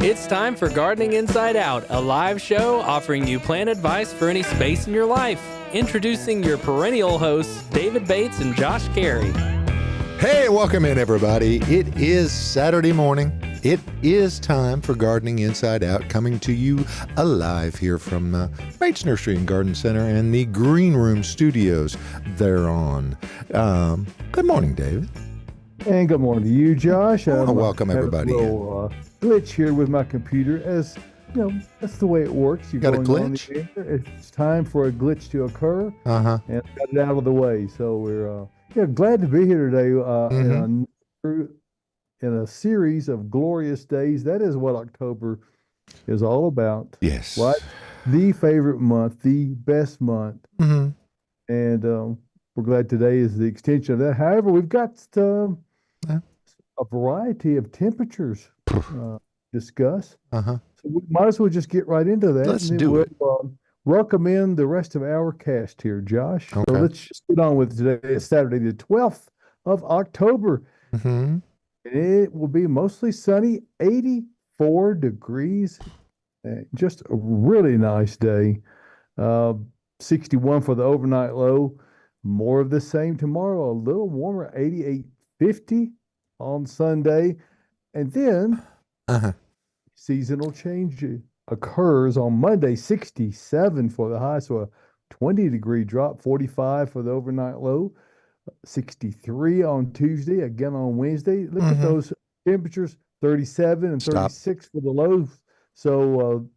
It's time for Gardening Inside Out, a live show offering you plant advice for any space in your life. Introducing your perennial hosts, David Bates and Josh Carey. Hey, welcome in, everybody. It is Saturday morning. It is time for Gardening Inside Out, coming to you alive here from Bates Nursery and Garden Center and the Green Room Studios thereon. Good morning, David. And good morning to you, Josh. Welcome, everybody. A little glitch here with my computer. As you know, that's the way it works. Got a glitch? It's time for a glitch to occur, and got it out of the way. So we're glad to be here today in a series of glorious days. That is what October is all about. Yes. Right? The favorite month, the best month. And we're glad today is the extension of that. However, we've got a variety of temperatures discuss. So we might as well just get right into that. Let's do it. Welcome in the rest of our cast here, Josh. Okay. So let's just get on with today. It's Saturday, the 12th of October. And it will be mostly sunny, 84 degrees. Just a really nice day. 61 for the overnight low. More of the same tomorrow. A little warmer, 88, 50 on Sunday. And then seasonal change occurs on Monday, 67 for the high. So a 20-degree drop, 45 for the overnight low. 63 on Tuesday, again on Wednesday. Look at those temperatures, 37 and 36 for the lows. So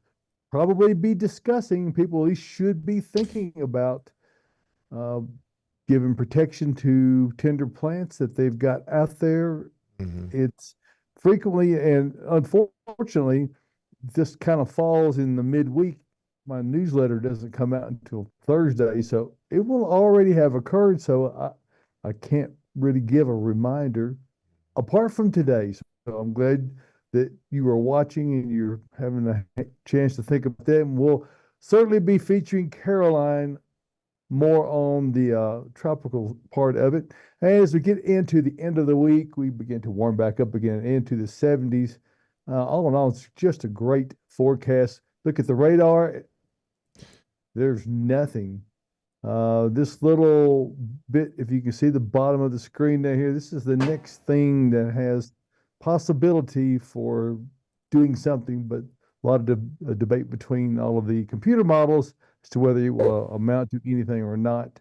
probably be discussing, people at least should be thinking about giving protection to tender plants that they've got out there. It's frequently and unfortunately just kind of falls in the midweek. My newsletter doesn't come out until Thursday, so it will already have occurred. So I can't really give a reminder apart from today. So I'm glad that you are watching and you're having a chance to think about that. And we'll certainly be featuring Caroline more on the tropical part of it. As we get into the end of the week, we begin to warm back up again into the 70s. All in all, it's just a great forecast. Look at the radar. There's nothing. This little bit, if you can see the bottom of the screen down here, this is the next thing that has possibility for doing something, but a lot of debate between all of the computer models as to whether it will amount to anything or not.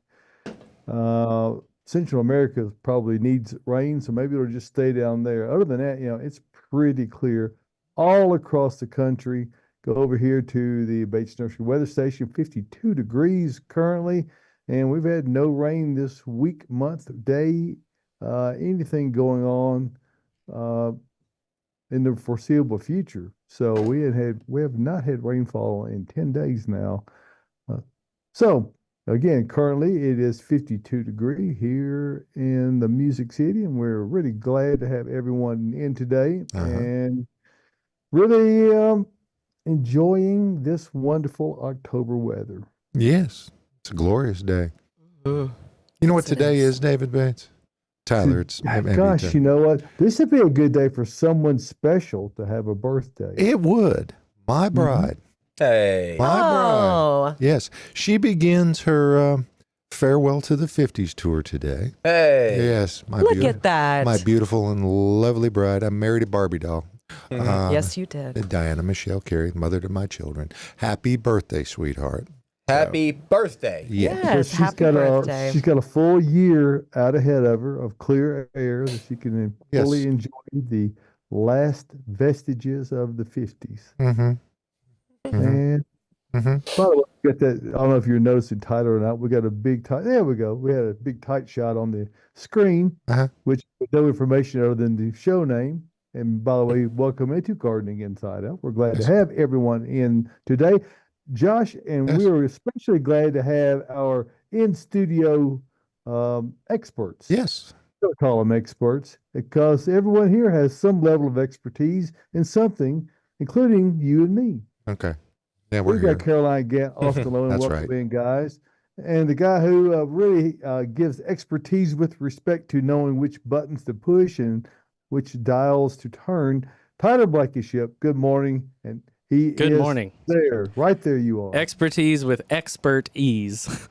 Central America probably needs rain, so maybe it'll just stay down there. Other than that, it's pretty clear all across the country. Go over here to the Bates Nursery weather station, 52 degrees currently, and we've had no rain this week, month, day, anything going on in the foreseeable future. So we have not had rainfall in 10 days now. So again, currently it is 52 degrees here in the Music City, and we're really glad to have everyone in today and really enjoying this wonderful October weather. Yes, it's a glorious day. You know what today is, David Bates? Tyler, it's... Gosh, you know what? This would be a good day for someone special to have a birthday. It would. My bride. Hey. My bride. Yes. She begins her Farewell to the 50s tour today. Hey. Yes. Look at that. My beautiful and lovely bride. I married a Barbie doll. Yes, you did. Diana Michelle Carey, mother to my children. Happy birthday, sweetheart. Happy birthday. Yeah. Yes, happy birthday. She's got a full year out ahead of her of clear air that she can fully enjoy the last vestiges of the 50s. And by the way, we got that. I don't know if you're noticing Tyler or not. We got a big tight. There we go. We had a big tight shot on the screen, which with no information other than the show name. And by the way, welcome into Gardening Inside Out. We're glad to have everyone in today, Josh, and we are especially glad to have our in-studio experts. Yes. Don't call them experts because everyone here has some level of expertise in something, including you and me. Okay. Yeah, we're We've here. got Caroline Gant off the loan. That's Welcome right. in, guys. And the guy who really gives expertise with respect to knowing which buttons to push and which dials to turn, Tyler Blankenship, good morning. And he Good is morning. there. Right there you are. Expertise with expert ease.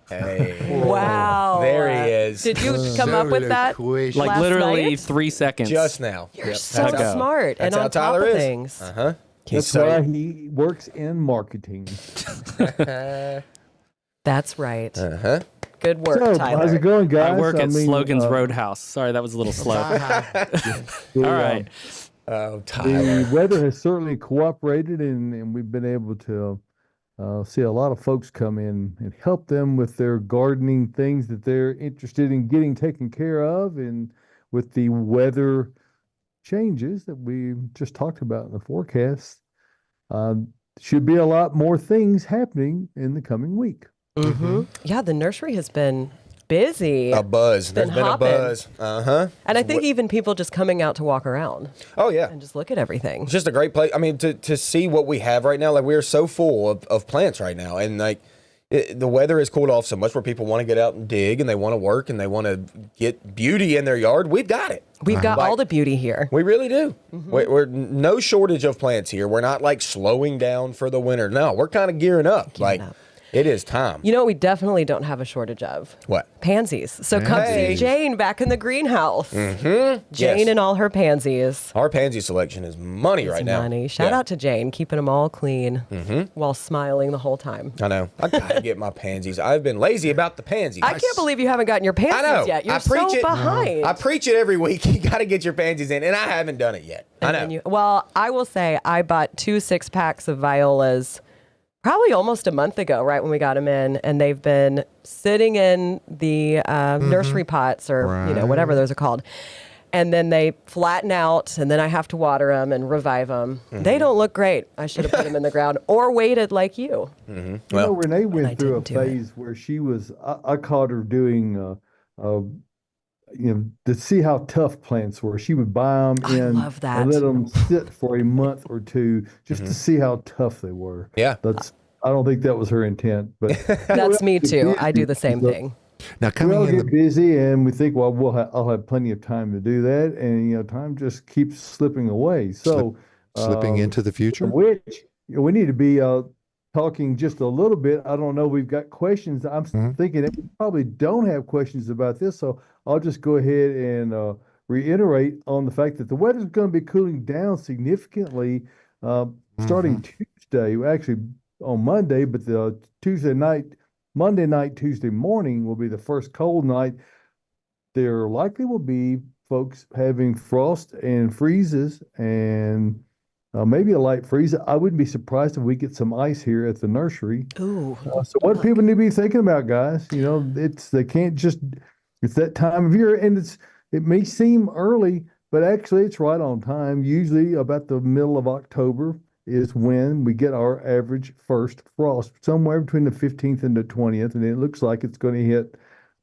Hey. Wow. There he is. Did you come up with that? Loquacious. Like Last literally night? 3 seconds. Just now. You're so That's smart That's and how on top Tyler of is. things. Uh-huh. That's why he works in marketing. That's right. Uh-huh. Good work, So, Tyler. how's it going, guys? I work at mean, Slogans Roadhouse. Sorry, that was a little slow. All right. Oh, Tyler. The weather has certainly cooperated, and we've been able to see a lot of folks come in and help them with their gardening things that they're interested in getting taken care of. And with the weather changes that we just talked about in the forecast, should be a lot more things happening in the coming week. Mm-hmm. Yeah, the nursery has been busy. A buzz. There's Been been a hopping. buzz. Uh-huh. And I think even people just coming out to walk around Oh, yeah. and just look at everything. It's just a great place. I mean, to see what we have right now, like we are so full of plants right now. And like the weather has cooled off so much where people want to get out and dig and they want to work and they want to get beauty in their yard. We've got it. We've got Like, all the beauty here. We really do. Mm-hmm. We're no shortage of plants here. We're not like slowing down for the winter. No, we're kind of gearing up. up. It is time. You know what we definitely don't have a shortage of? What? Pansies. So come see Hey. Jane back in the greenhouse. Mm-hmm. Jane Yes. and all her pansies. Our pansy selection is money right now. Money. Shout Yeah. out to Jane, keeping them all clean while smiling the whole time. I know. I gotta get my pansies. I've been lazy about the pansies. I can't believe you haven't gotten your pansies I know. yet. You're I preach so it. behind. I preach it every week. You got to get your pansies in, and I haven't done it yet. I know. Well, I will say I bought 2 6-packs of violas probably almost a month ago, right when we got them in, and they've been sitting in the nursery pots or whatever those are called. And then they flatten out, and then I have to water them and revive them. They don't look great. I should have put them in the ground or waited like you. You know, Renee I went through a didn't do it. phase where she was, I caught her doing, to see how tough plants were. She would buy them I in love that. and let them sit for a month or two just to see how tough they were. Yeah. I don't think that was her intent, but That's me too. busy. I do the same So- thing. Now we coming all in get the busy and we think, well, I'll have plenty of time to do that. And, time just keeps slipping away. So slipping into the future. which we need to be talking just a little bit. I don't know. We've got questions. I'm thinking that we probably don't have questions about this. So I'll just go ahead and reiterate on the fact that the weather's going to be cooling down significantly starting Tuesday. Actually, on Monday, but the Monday night, Tuesday morning will be the first cold night. There likely will be folks having frost and freezes and maybe a light freeze. I wouldn't be surprised if we get some ice here at the nursery. Ooh. So what people need to be thinking about, guys, it's that time of year, and it may seem early, but actually it's right on time. Usually about the middle of October is when we get our average first frost, somewhere between the 15th and the 20th, and it looks like it's going to hit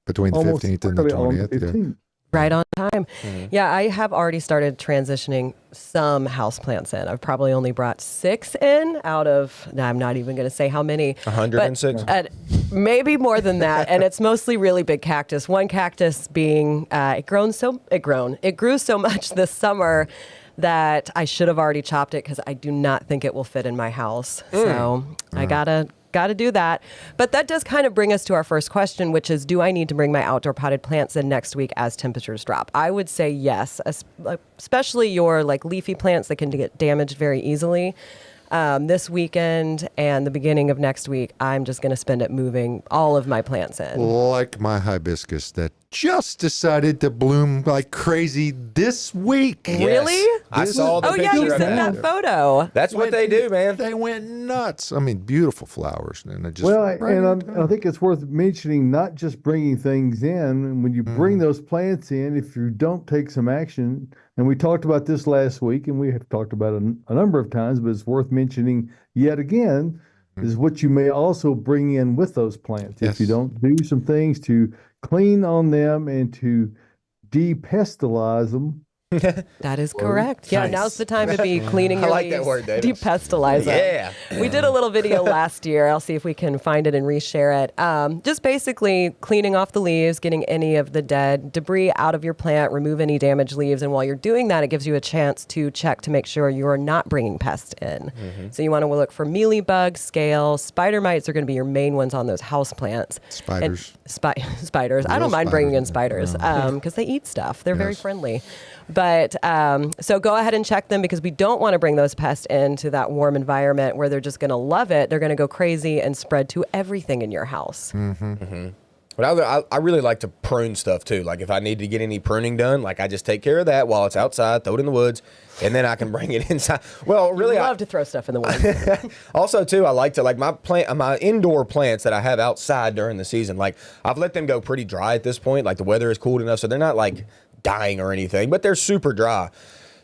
Between the almost 15th and the right on 20th. Yeah. 15th. Right on time. Yeah, I have already started transitioning some houseplants in. I've probably only brought 6 in out of, I'm not even going to say how many. 106. But, maybe more than that. And it's mostly really big cactus. One cactus being, it grew so much this summer that I should have already chopped it because I do not think it will fit in my house. So I gotta do that. But that does kind of bring us to our first question, which is, do I need to bring my outdoor potted plants in next week as temperatures drop? I would say yes, especially your leafy plants that can get damaged very easily. This weekend and the beginning of next week, I'm just going to spend it moving all of my plants in. Like my hibiscus that just decided to bloom like crazy this week. Really? I saw the Oh, yeah, picture you of sent that photo. That's what they do, man. They went nuts. I mean, beautiful flowers, and I just Well, right and on time. I think it's worth mentioning not just bringing things in. When you bring those plants in, if you don't take some action, and we talked about this last week, and we have talked about it a number of times, but it's worth mentioning yet again, is what you may also bring in with those plants. If you Yes. don't do some things to clean on them and to de-pesticize them, That is correct. Yeah, Nice. now's the time to be cleaning I your like leaves. that word, David. Depestilize them. Yeah. We did a little video last year. I'll see if we can find it and reshare it. Just basically cleaning off the leaves, getting any of the dead debris out of your plant, remove any damaged leaves. And while you're doing that, it gives you a chance to check to make sure you are not bringing pests in. So you want to look for mealybugs, scales, spider mites are going to be your main ones on those house plants. Spiders. Spiders. I don't mind bringing in spiders because they eat stuff. They're very Yes. friendly. But so go ahead and check them because we don't want to bring those pests into that warm environment where they're just going to love it. They're going to go crazy and spread to everything in your house. But I really like to prune stuff too. Like if I need to get any pruning done, like I just take care of that while it's outside, throw it in the woods, and then I can bring it inside. Well, really, I love to throw stuff in the woods. Also too, I like to like my indoor plants that I have outside during the season. Like I've let them go pretty dry at this point. Like the weather is cooled enough, so they're not like dying or anything, but they're super dry.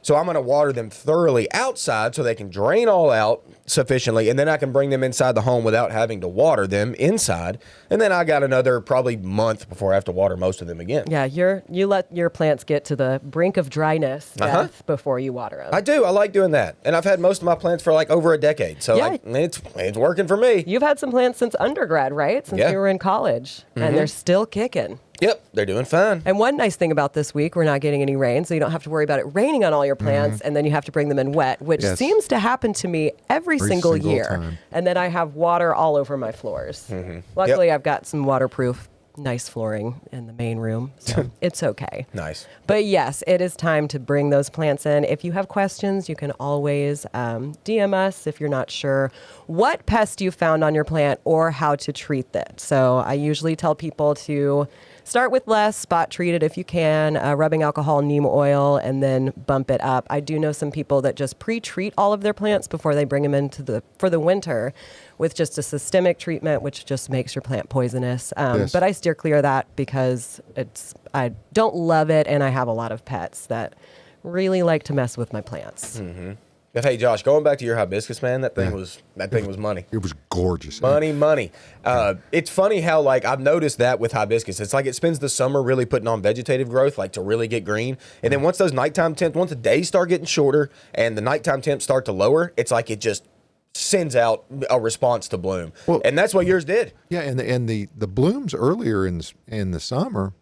So I'm going to water them thoroughly outside so they can drain all out sufficiently, and then I can bring them inside the home without having to water them inside. And then I got another probably month before I have to water most of them again. Yeah, you let your plants get to the brink of dryness, death, before you water them. I do. I like doing that. And I've had most of my plants for like over a decade. So Yeah. like, it's working for me. You've had some plants since undergrad, right? Since you were in college, and they're still kicking. Yep, they're doing fine. And one nice thing about this week, we're not getting any rain, so you don't have to worry about it raining on all your plants, and then you have to bring them in wet, which Yes. seems to happen to me every single year. time. And then I have water all over my floors. Luckily, I've got some waterproof, nice flooring in the main room, so it's okay. Nice. But yes, it is time to bring those plants in. If you have questions, you can always DM us if you're not sure what pest you found on your plant or how to treat it. So I usually tell people to start with less, spot treat it if you can, rubbing alcohol, neem oil, and then bump it up. I do know some people that just pre-treat all of their plants before they bring them into for the winter with just a systemic treatment, which just makes your plant poisonous. Yes. But I steer clear of that because I don't love it, and I have a lot of pets that really like to mess with my plants. But hey, Josh, going back to your hibiscus, man, that thing was money. It was gorgeous. Money. It's funny how like I've noticed that with hibiscus, it's like it spends the summer really putting on vegetative growth, like to really get green, and then once those nighttime temps, once the days start getting shorter and the nighttime temps start to lower, it's like it just sends out a response to bloom, and that's what yours did. Yeah, and the blooms earlier in the summer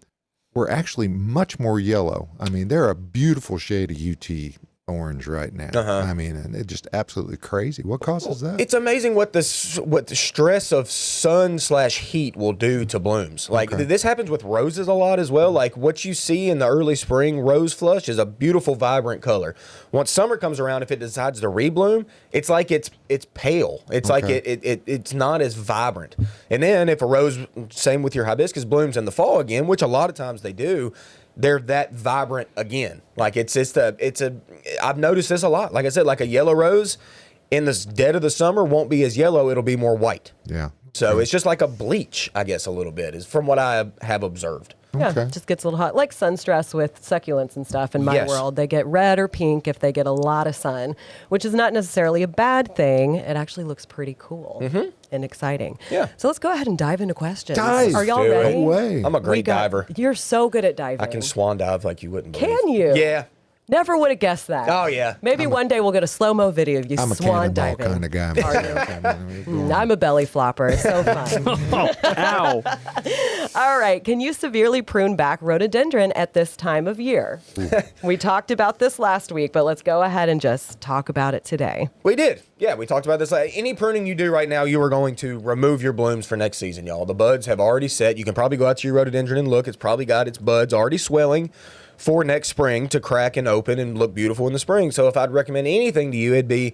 were actually much more yellow. I mean, they're a beautiful shade of UT orange right now. I mean, and it's just absolutely crazy. What causes that? It's amazing what the stress of sun/heat will do to blooms. Like this happens with roses a lot as well. Like what you see in the early spring rose flush is a beautiful, vibrant color. Once summer comes around, if it decides to rebloom, it's like it's pale. It's like it's not as vibrant. And then if a rose, same with your hibiscus, blooms in the fall again, which a lot of times they do, they're that vibrant again. Like I've noticed this a lot. Like I said, like a yellow rose in the dead of the summer won't be as yellow. It'll be more white. Yeah. So it's just like a bleach, I guess, a little bit is from what I have observed. Yeah, Okay. it just gets a little hot. Like sun stress with succulents and stuff in my Yes. world. They get red or pink if they get a lot of sun, which is not necessarily a bad thing. It actually looks pretty cool and exciting. Yeah. So let's go ahead and dive into questions. Dive. Are y'all Do it. ready? No way. I'm a We great got- diver. You're so good at diving. I can swan dive like you wouldn't believe. Can you? Yeah. Never would have guessed that. Oh, yeah. Maybe one day we'll get a slow-mo video of you I'm a swan cannonball diving. kind of guy. I'm a belly flopper. It's so fun. Ow. All right. Can you severely prune back rhododendron at this time of year? We talked about this last week, but let's go ahead and just talk about it today. We did. Yeah, we talked about this. Any pruning you do right now, you are going to remove your blooms for next season, y'all. The buds have already set. You can probably go out to your rhododendron and look. It's probably got its buds already swelling for next spring to crack and open and look beautiful in the spring. So if I'd recommend anything to you, it'd be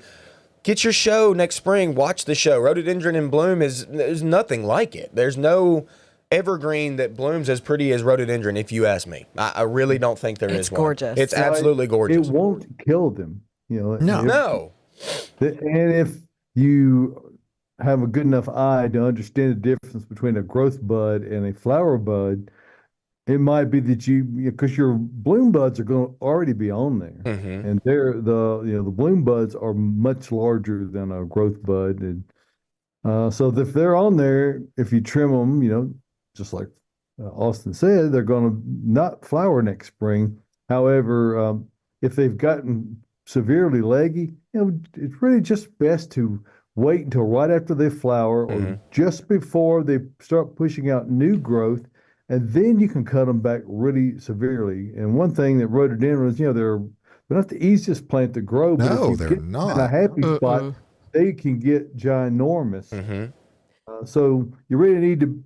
get your show next spring. Watch the show. Rhododendron in bloom there's nothing like it. There's no evergreen that blooms as pretty as rhododendron, if you ask me. I really don't think there is It's one. gorgeous. It's absolutely gorgeous. It won't kill them. You know. No. No. And if you have a good enough eye to understand the difference between a growth bud and a flower bud, it might be that because your bloom buds are going to already be on there, and the bloom buds are much larger than a growth bud, and so if they're on there, if you trim them, just like Austin said, they're going to not flower next spring. However, if they've gotten severely leggy, it's really just best to wait until right after they flower or just before they start pushing out new growth, and then you can cut them back really severely. And one thing that rhododendrons, they're not the easiest plant to grow, but No, if you they're get not. in a happy spot, they can get ginormous. So you really need to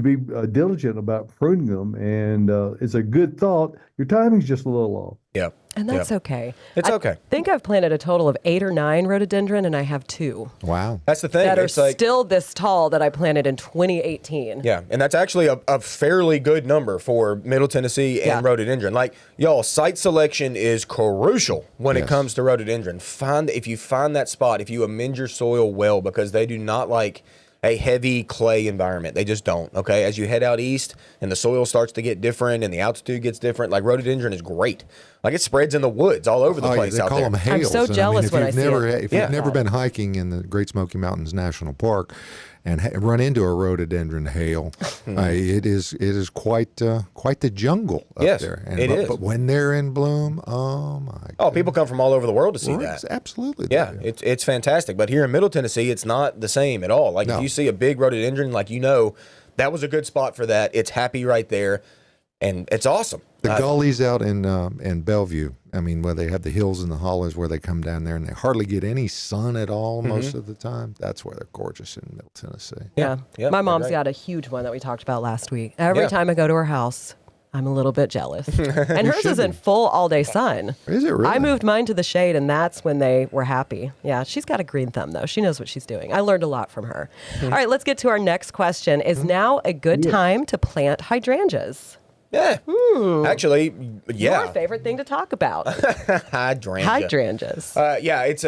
be diligent about pruning them, and it's a good thought. Your timing's just a little off. Yeah. And that's okay. It's okay. I think I've planted a total of 8 or 9 rhododendron, and I have 2 Wow. That's the thing. that are It's like, still this tall that I planted in 2018. yeah, and that's actually a fairly good number for Middle Tennessee and Yeah. rhododendron. Like, y'all, site selection is crucial when it Yes. comes to rhododendron. If you find that spot, if you amend your soil well, because they do not like a heavy clay environment. They just don't, okay? As you head out east and the soil starts to get different and the altitude gets different, like rhododendron is great. Like it spreads in the woods all over the place they out call there. them hails. so And jealous if when you've I see never, it. If Yeah. you've never been hiking in the Great Smoky Mountains National Park and run into a rhododendron hail, it is quite the jungle up Yes, there. it is. But when they're in bloom, oh my! Oh, people come from all over the world to see goodness. that. Absolutely. they Yeah, do. it's fantastic. But here in Middle Tennessee, it's not the same at all. Like No. if you see a big rhododendron, like that was a good spot for that. It's happy right there, and it's awesome. The gullies out in Bellevue, I mean, where they have the hills and the hollows where they come down there and they hardly get any sun at all most of the time. That's where they're gorgeous in Middle Tennessee. Yeah. Yeah, My they're mom's great. got a huge one that we talked about last week. Every Yeah. time I go to her house, I'm a little bit jealous. And hers is in full all-day sun. Is it really? I moved mine to the shade, and that's when they were happy. Yeah, she's got a green thumb, though. She knows what she's doing. I learned a lot from her. All right, let's get to our next question. Is now a good time to plant hydrangeas? Yeah, actually, yeah. Your favorite thing to talk about. Hydrangea. Hydrangeas. Yeah, it's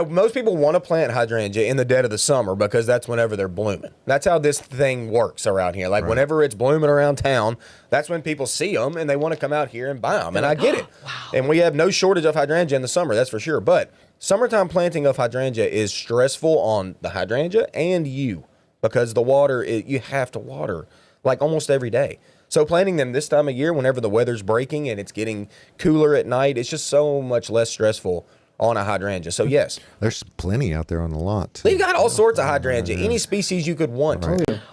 most people want to plant hydrangea in the dead of the summer because that's whenever they're blooming. That's how this thing works around here. Like whenever it's blooming around town, that's when people see them and they want to come out here and buy them. And I get it. And we have no shortage of hydrangea in the summer, that's for sure. But summertime planting of hydrangea is stressful on the hydrangea and you because the water, you have to water like almost every day. So planting them this time of year, whenever the weather's breaking and it's getting cooler at night, it's just so much less stressful on a hydrangea. So yes, There's plenty out there on the lot. we've got all sorts of hydrangea, any species you could want.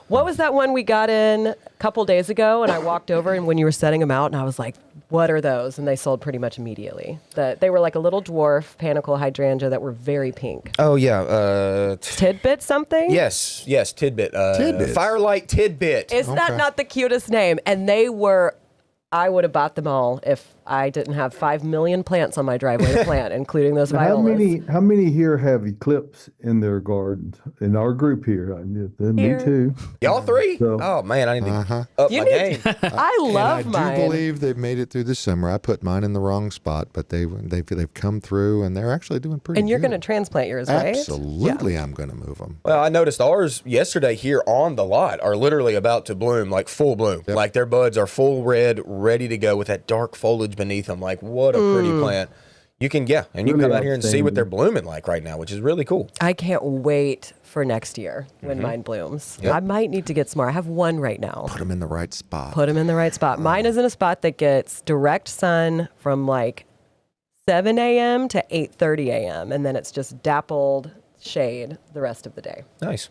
What was that one we got in a couple days ago? And I walked over, and when you were setting them out, and I was like, what are those? And they sold pretty much immediately. They were like a little dwarf panicle hydrangea that were very pink. Oh yeah, Tidbit something? yes, Tidbit, Tidbits. Firelight Tidbit. Is that Okay. not the cutest name? And I would have bought them all if I didn't have 5 million plants on my driveway to plant, including those Now, violas. how many here have eclipse in their gardens? In our group here, me Here. too. Y'all three? So- Oh man, I need to up You my need game. I love And I mine. do believe they've made it through the summer. I put mine in the wrong spot, but they've come through and they're actually doing pretty And you're good. going to transplant yours, right? Absolutely, I'm going to move them. Well, I noticed ours yesterday here on the lot are literally about to bloom, like full bloom. Yep. Like their buds are full red, ready to go with that dark foliage beneath them. Like what a pretty plant. You can, and you can Really come out here and see what outstanding. they're blooming like right now, which is really cool. I can't wait for next year when mine blooms. Yep. I might need to get some more. I have one right now. Put them in the right spot. Put them in the right spot. Mine is in a spot that gets direct sun from like 7 a.m. to 8:30 a.m. and then it's just dappled shade the rest of the day. Nice.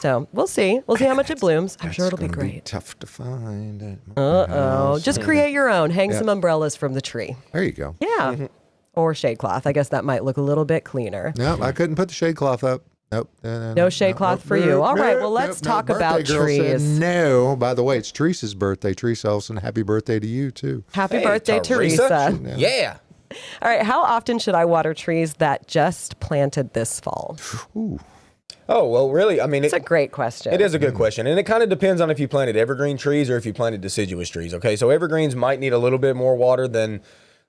So we'll see. We'll see how much it blooms. I'm sure it'll be It's gonna great. Tough to find. at my Oh, house. just create your own. Hang Yeah. some umbrellas from the tree. There you go. Yeah. Or shade cloth. I guess that might look a little bit cleaner. No, I couldn't put the shade cloth up. Nope. No shade cloth for you. All right, well, let's talk about Birthday girl said trees. no. By the way, it's Teresa's birthday. Teresa Olsen, happy birthday to you, too. Happy Hey, birthday, Teresa. Yeah. All right, how often should I water trees that just planted this fall? Oh, well, really, I mean, It's a great question. it is a good question, and it kind of depends on if you planted evergreen trees or if you planted deciduous trees. Okay, so evergreens might need a little bit more water than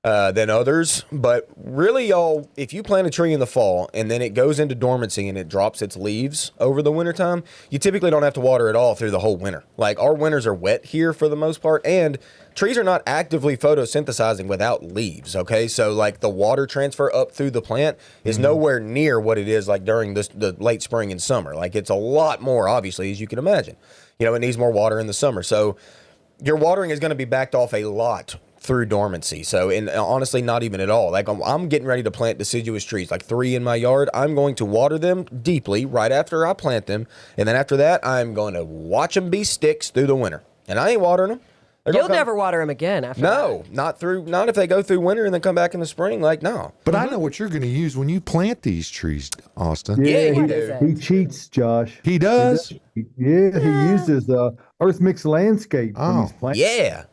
others, but really, y'all, if you plant a tree in the fall and then it goes into dormancy and it drops its leaves over the wintertime, you typically don't have to water it all through the whole winter. Like our winters are wet here for the most part, and trees are not actively photosynthesizing without leaves. Okay, so like the water transfer up through the plant is nowhere near what it is like during the late spring and summer. Like it's a lot more, obviously, as you can imagine. It needs more water in the summer, so your watering is going to be backed off a lot through dormancy. So, and honestly, not even at all. Like I'm getting ready to plant deciduous trees, like 3 in my yard. I'm going to water them deeply right after I plant them, and then after that, I'm going to watch them be sticks through the winter. And I ain't watering them. You'll never water them again after that. No, not if they go through winter and then come back in the spring. Like, no. But I know what you're going to use when you plant these trees, Austin. Yeah, What is He it? cheats, Josh. He does? He uses Earth Mix Landscape when he's planting. Yeah.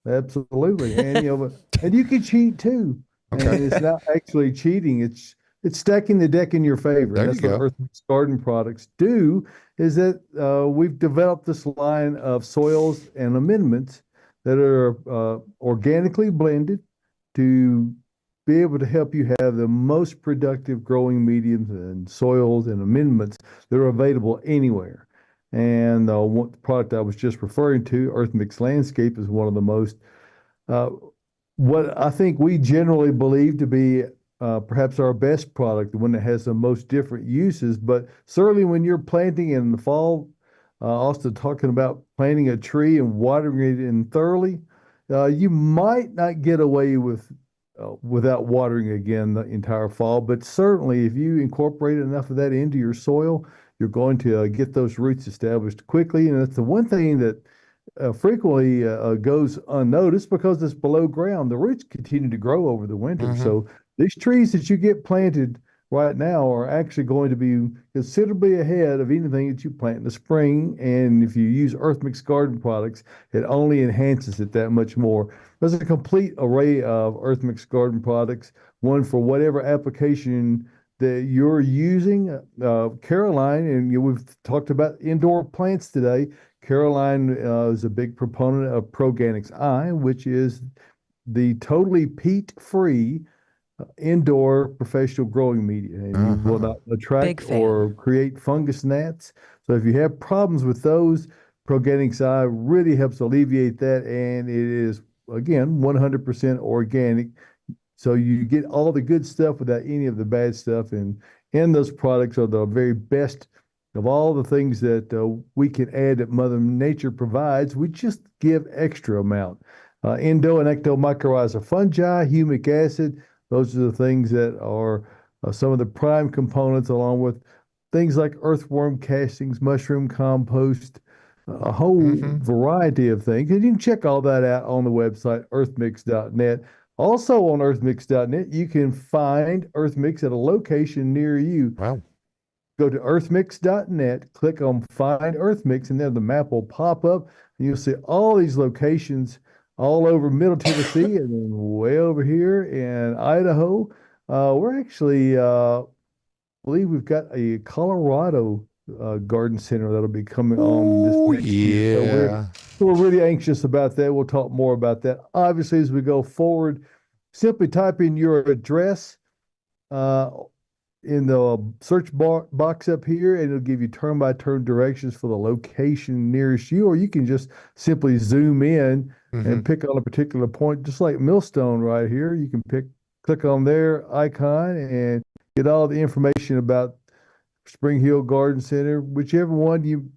Absolutely. And and you can cheat too. Okay. And it's not actually cheating. It's stacking the deck in your favor. There That's you what go. Earth Mix Garden products do, is that we've developed this line of soils and amendments that are organically blended to be able to help you have the most productive growing mediums and soils and amendments that are available anywhere. And the product I was just referring to, Earth Mix Landscape, is one of the most, what I think we generally believe to be perhaps our best product, the one that has the most different uses. But certainly when you're planting in the fall, Austin talking about planting a tree and watering it in thoroughly, you might not get away without watering again the entire fall. But certainly if you incorporate enough of that into your soil, you're going to get those roots established quickly. And that's the one thing that frequently goes unnoticed because it's below ground. The roots continue to grow over the winter. So these trees that you get planted right now are actually going to be considerably ahead of anything that you plant in the spring. And if you use Earth Mix Garden products, it only enhances it that much more. There's a complete array of Earth Mix Garden products, one for whatever application that you're using. Caroline, and we've talked about indoor plants today. Caroline is a big proponent of Proganics I, which is the totally peat-free indoor professional growing media, and you will not attract or create fungus gnats. So if you have problems with those, Proganics I really helps alleviate that, and it is, again, 100% organic. So you get all the good stuff without any of the bad stuff, and those products are the very best of all the things that we can add that Mother Nature provides. We just give extra amount. Endo and ectomycorrhiza fungi, humic acid, those are the things that are some of the prime components, along with things like earthworm castings, mushroom compost, a whole variety of things. And you can check all that out on the website, earthmix.net. Also on earthmix.net, you can find Earthmix at a location near you. Wow. Go to earthmix.net, click on Find Earthmix, and then the map will pop up, and you'll see all these locations all over Middle Tennessee and then way over here in Idaho. We're actually, believe we've got a Colorado garden center that'll be coming on this next year. So we're really anxious about that. We'll talk more about that. Obviously, as we go forward, simply type in your address in the search box up here, and it'll give you turn-by-turn directions for the location nearest you, or you can just simply zoom in and pick on a particular point, just like Millstone right here. You can click on their icon and get all the information about Spring Hill Garden Center, whichever one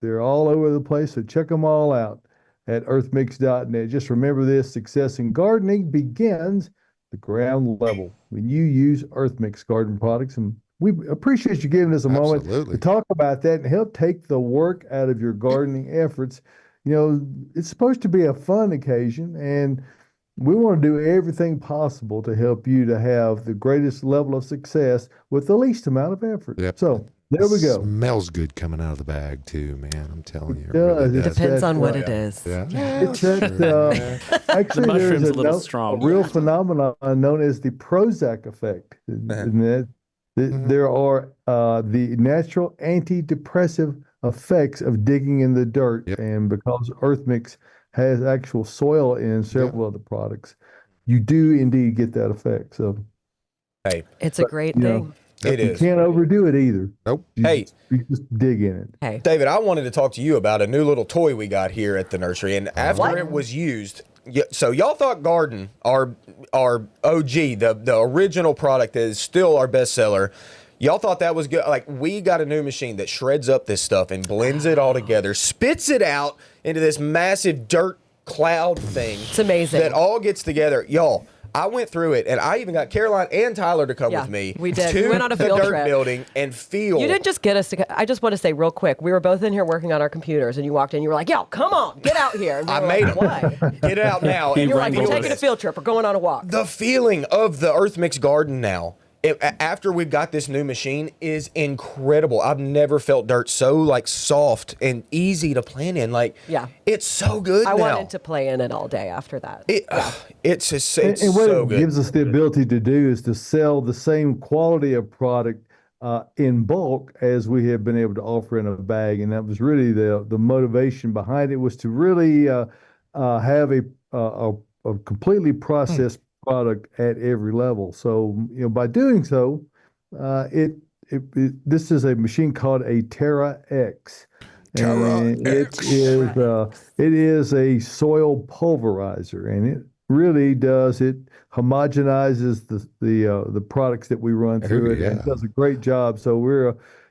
they're all over the place, so check them all out at earthmix.net. Just remember this, success in gardening begins the ground level when you use Earth Mix Garden products. And we appreciate you giving us a moment to talk about that and help take the work out of your gardening efforts. It's supposed to be a fun occasion, and we want to do everything possible to help you to have the greatest level of success with the least amount of effort. Yep. So there we go. Smells good coming out of the bag too, man. I'm telling you. It does. Really It Depends on what it is. Yeah. It's that, actually, The mushroom's there's a little strong. a real phenomenon known as the Prozac effect. And there are the natural antidepressive effects of digging in the dirt. Yep. And because Earth Mix has actual soil in several of the products, you do indeed get that effect. So Hey, It's a great thing. it you is. can't overdo it either. Nope. Hey, You just dig in it. Hey. David, I wanted to talk to you about a new little toy we got here at the nursery, and after it was used, so y'all thought Garden, our OG, the original product that is still our bestseller, y'all thought that was good. Like, we got a new machine that shreds up this stuff and blends it all together, spits it out into this massive dirt cloud thing. It's amazing. That all gets together. Y'all, I went through it, and I even got Caroline and Tyler to come with me. We did. To We went on a field the dirt trip. building and feel. You didn't just get us to. I just want to say real quick, we were both in here working on our computers, and you walked in. You were like, "Yo, come on, get out here." And we I were made like, "Why?" Get it out now. and You're like, "We're feel taking a this. field trip. We're going on a walk." The feeling of the Earth Mix Garden now, after we've got this new machine, is incredible. I've never felt dirt so like soft and easy to plant in. Like, Yeah. it's so good I now. wanted to play in it all day after that. It's just, And it's what so it good. gives us the ability to do is to sell the same quality of product in bulk as we have been able to offer in a bag, and that was really the motivation behind it, was to really have a completely processed product at every level. So by doing so, this is a machine called a Terra X. And it is a soil pulverizer, and it really does. It homogenizes the products that we run through it, and it does a great job. So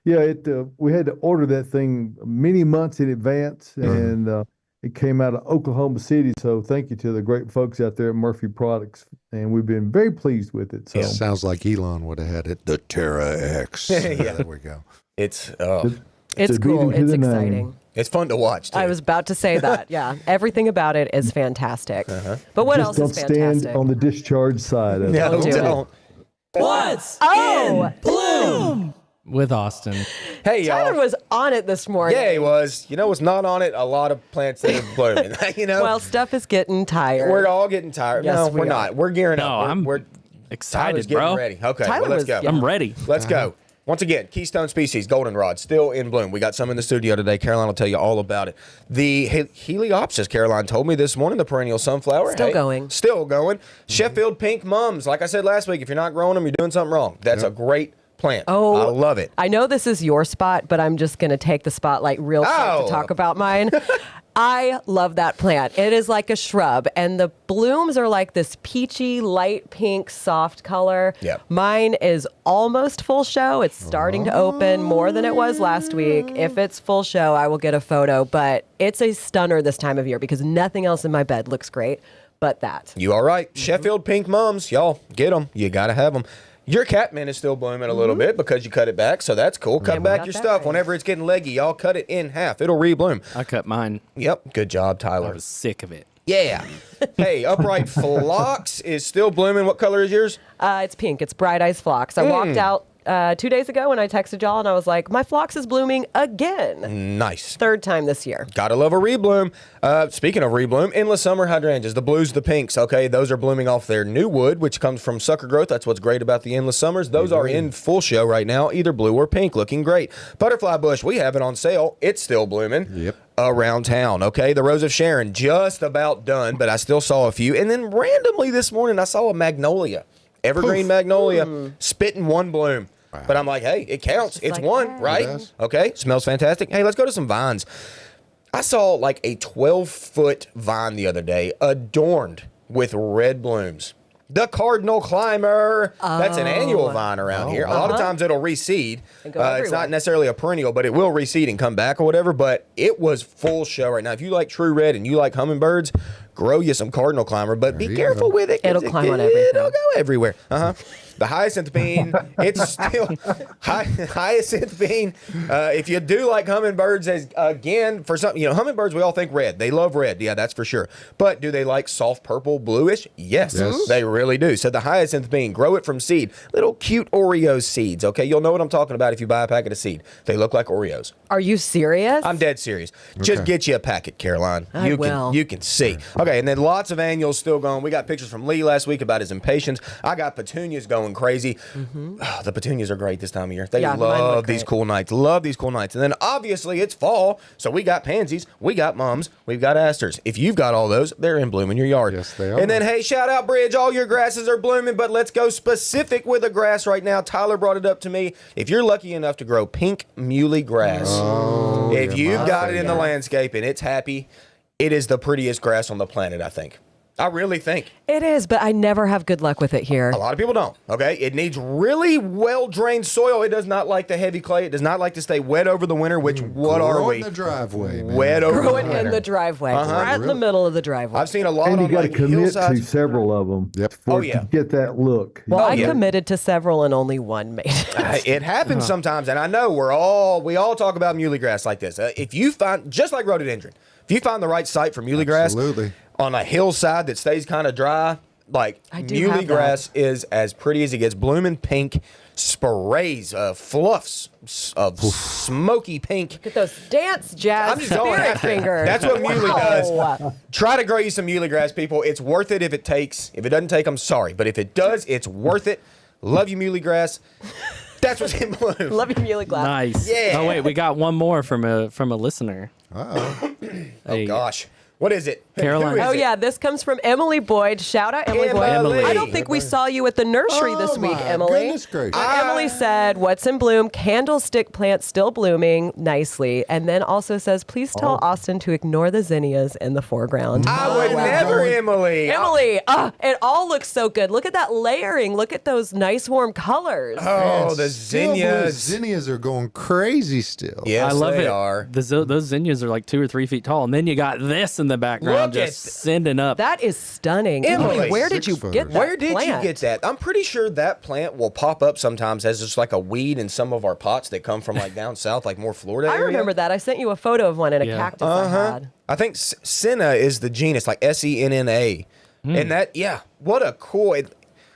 we had to order that thing many months in advance, and it came out of Oklahoma City. So thank you to the great folks out there at Murphy Products, and we've been very pleased with it. So It sounds like Elon would have had it. The Terra X. Yeah. There we go. It's It's a cool. beating to It's the name. exciting. it's fun to watch, too. I was about to say that. Yeah, everything about it is fantastic. But what just else don't is stand fantastic? on the discharge side of it. No, do it. don't. What's Oh! in bloom with Austin? Hey, y'all. Tyler was on it this morning. Yeah, he was. You know what's not on it? A lot of plants that are blooming. Well, stuff is getting tired. we're all getting tired. Yes, no, we we're are. not. We're gearing No, up. I'm Tyler's excited, getting bro. ready. Okay, Tyler well, let's was- go. yeah. I'm ready. Let's go. Once again, Keystone Species, goldenrod, still in bloom. We got some in the studio today. Caroline will tell you all about it. The Heliopsis, Caroline told me this morning, the perennial sunflower. Still going. Still going. Sheffield pink mums. Like I said last week, if you're not growing them, you're doing something wrong. That's a great plant. Oh, I love it. I know this is your spot, but I'm just going to take the spotlight real quick Oh. to talk about mine. I love that plant. It is like a shrub, and the blooms are like this peachy, light pink, soft color. Yep. Mine is almost full show. It's starting to open more than it was last week. If it's full show, I will get a photo, but it's a stunner this time of year because nothing else in my bed looks great but that. You all right? Sheffield pink mums, y'all get them. You got to have them. Your catmint is still blooming a little bit because you cut it back, so that's cool. Cut we back got your that stuff right. whenever it's getting leggy. Y'all cut it in half. It'll rebloom. I cut mine. Yep. Good job, I Tyler. was sick of it. Yeah. Hey, upright phlox is still blooming. What color is yours? It's pink. It's Bright Eyes Phlox. I walked out 2 days ago and I texted y'all and I was like, my phlox is blooming again. Nice. Third time this year. Gotta love a rebloom. Speaking of rebloom, endless summer hydrangeas, the blues, the pinks, okay, those are blooming off their new wood, which comes from sucker growth. That's what's great about the endless summers. Those are in full show right now, either blue or pink, looking great. Butterfly bush, we have it on sale. It's still blooming. Yep. Around town, okay? The Rose of Sharon, just about done, but I still saw a few. And then randomly this morning, I saw a magnolia, evergreen magnolia, spitting one bloom. But I'm like, hey, it counts. It's like one, that. right? It does. Okay, smells fantastic. Hey, let's go to some vines. I saw like a 12-foot vine the other day adorned with red blooms. The Cardinal Climber. That's an annual vine around here. A lot of times it'll reseed. And go It's everywhere. not necessarily a perennial, but it will reseed and come back or whatever. But it was full show right now. If you like true red and you like hummingbirds, grow you some Cardinal Climber. But be you careful go. with it. 'cause It'll climb on everything. It'll go everywhere. The hyacinth bean, it's still hyacinth bean. If you do like hummingbirds, as again for some, hummingbirds we all think red. They love red, yeah, that's for sure. But do they like soft purple, bluish? Yes, Yes. they really do. So the hyacinth bean, grow it from seed, little cute Oreo seeds. Okay, you'll know what I'm talking about if you buy a packet of seed. They look like Oreos. Are you serious? I'm dead serious. Just get you a packet, Caroline. I you will. You can see. Okay, and then lots of annuals still going. We got pictures from Lee last week about his impatiens. I got petunias going crazy. Oh, the petunias are great this time of year. They Yeah, mine look love these great. cool nights. Love these cool nights. And then obviously it's fall, so we got pansies, we got mums, we've got asters. If you've got all those, they're in bloom in your yard. Yes, they are. And then hey, shout out Bridge, all your grasses are blooming, but let's go specific with a grass right now. Tyler brought it up to me. If you're lucky enough to grow pink muley grass, if you're you've my got it in the favorite. landscape and it's happy, it is the prettiest grass on the planet, I think. I really think. It is, but I never have good luck with it here. A lot of people don't, okay? It needs really well-drained soil. It does not like the heavy clay. It does not like to stay wet over the winter, which what Grow are in we? the driveway, man. Wet over Grow the it winter. in the driveway, right in the Really? middle of the driveway. I've seen a lot And you on got to like commit hillsides. to several of them Yep. for yeah. to get that look. well, I yeah. committed to several and only one made it. It happens sometimes, and I know we all talk about muley grass like this. If you find, just like rhododendron, if you find the right site for muley grass Absolutely. on a hillside that stays kind of dry, like I do muley have that. grass is as pretty as it gets. Blooming pink, sprays, fluffs of smoky pink. Get those dance jazz I'm just going spirit after it. fingers. That's what muley does. Wow. Try to grow you some muley grass, people. It's worth it if it takes. If it doesn't take, I'm sorry. But if it does, it's worth it. Love you, muley grass. That's what's in bloom. Love you, muley glass. Nice. Yeah. Oh wait, we got one more from a listener. Uh-oh. Oh, gosh. What is it? Caroline. Who is Oh it? yeah, this comes from Emily Boyd. Shout out Emily Boyd. Emily. I don't think we saw you at the nursery this Oh, week, my Emily. goodness gracious. Emily said, "What's in bloom? Candlestick plant still blooming nicely." And then also says, "Please tell Austin to ignore the zinnias in the foreground." I would never, Emily. Emily, it all looks so good. Look at that layering. Look at those nice warm colors. Oh, the Still, zinnias. Zinnias are going crazy still. Yes, I love they it. are. Those zinnias are like 2 or 3 feet tall, and then you got this in the background Look just at sending up. That is stunning. Emily, where did you 6 get footers. that Where did you plant? get that? I'm pretty sure that plant will pop up sometimes as just like a weed in some of our pots that come from like down south, like more Florida I area. remember that. I sent you a photo of one in a Yeah. cactus I had. I think Senna is the genus, like Senna. And that, yeah, what a cool.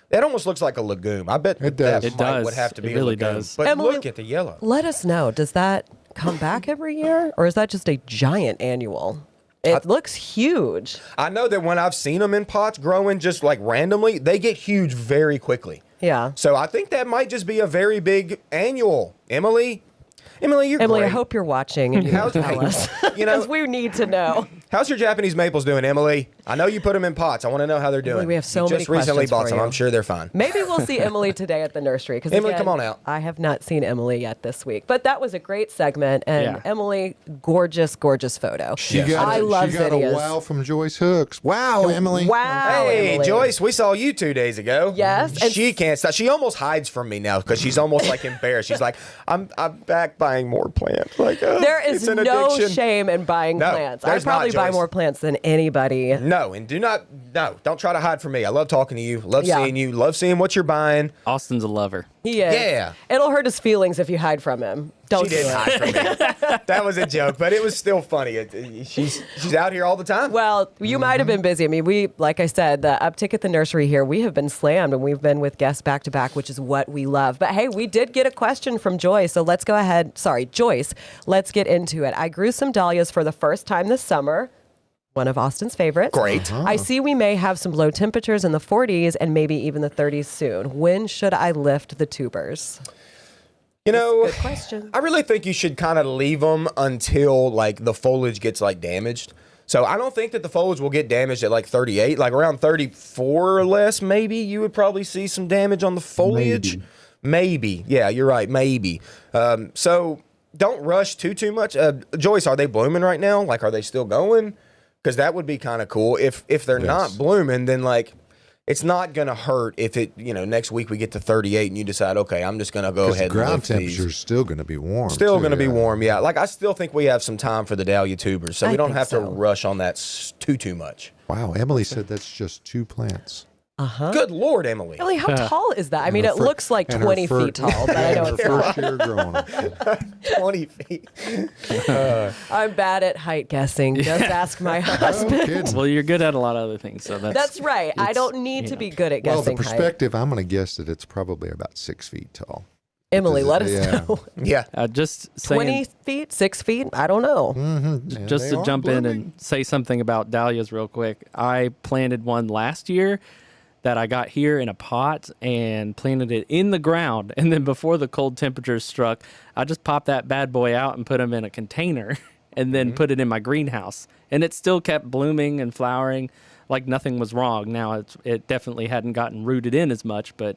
That almost looks like a legume. I bet It that does. It might does. would have to It be really a legume. does. But Emily- look at the yellow. Let us know. Does that come back every year, or is that just a giant annual? It looks huge. I know that when I've seen them in pots growing just like randomly, they get huge very quickly. Yeah. So I think that might just be a very big annual. Emily, you're Emily, great. I hope you're watching and you can How's- tell us. You know- Because we need to know. How's your Japanese maples doing, Emily? I know you put them in pots. I want to know how they're doing. we have so you many just recently questions bought for some. you. I'm sure they're fine. Maybe we'll see Emily today at the nursery. 'Cause Emily, again, come on out. I have not seen Emily yet this week. But that was a great segment. And Yeah. Emily, gorgeous, gorgeous photo. She got, I love she got zinnias. a wow from Joyce Hooks. Wow, Emily. Wow, Hey, Emily. Joyce, we saw you 2 days ago. Yes, and- She can't stop. She almost hides from me now because she's almost like embarrassed. She's like, I'm back buying more plants. Like, There is it's an no addiction. shame in buying No, plants. I there's not, probably buy Joyce. more plants than anybody. No, and don't try to hide from me. I love talking to you. Love Yeah. seeing you. Love seeing what you're buying. Austin's a lover. He is. Yeah. It'll hurt his feelings if you hide from him. Don't She do did it. hide from me. That was a joke, but it was still funny. She's out here all the time. Well, you might have been busy. I mean, we, like I said, the uptick at the nursery here, we have been slammed and we've been with guests back to back, which is what we love. But hey, we did get a question from Joyce. So let's go ahead. Sorry, Joyce. Let's get into it. I grew some dahlias for the first time this summer. One of Austin's favorites. Great. I see we may have some low temperatures in the 40s and maybe even the 30s soon. When should I lift the tubers? You know, Good question. I really think you should kind of leave them until like the foliage gets like damaged. So I don't think that the foliage will get damaged at like 38, like around 34 or less. Maybe you would probably see some damage on the foliage. Maybe. Yeah, you're right. Maybe. So don't rush too much. Joyce, are they blooming right now? Like, are they still going? Because that would be kind of cool. If they're not blooming, then like it's not gonna hurt if it next week we get to 38 and you decide, okay, I'm just gonna go ahead and Ground lift temperature's these. still going to be warm. Still too, going to be yeah. warm, yeah. Like I still think we have some time for the dahlia tubers, so I we don't think have to so. rush on that too much. Wow, Emily said that's just 2 plants. Good Lord, Emily. Really, how tall is that? I mean, her it fir- looks like and her 20 fir- feet tall, but I know Her it's not. first year growing them. 20 feet. I'm bad at height guessing. Just ask my No husband. kidding. Well, you're good at a lot of other things, so That's right. I don't need to be good at Well, the guessing height. perspective, I'm going to guess that it's probably about 6 feet tall. Emily, Does it- let us yeah. know. Yeah. just saying, 20 feet, 6 feet? I don't know. Yeah, just they to are jump in blooming. and say something about dahlias real quick. I planted one last year that I got here in a pot and planted it in the ground. And then before the cold temperatures struck, I just popped that bad boy out and put them in a container and then put it in my greenhouse. And it still kept blooming and flowering like nothing was wrong. Now, it definitely hadn't gotten rooted in as much, but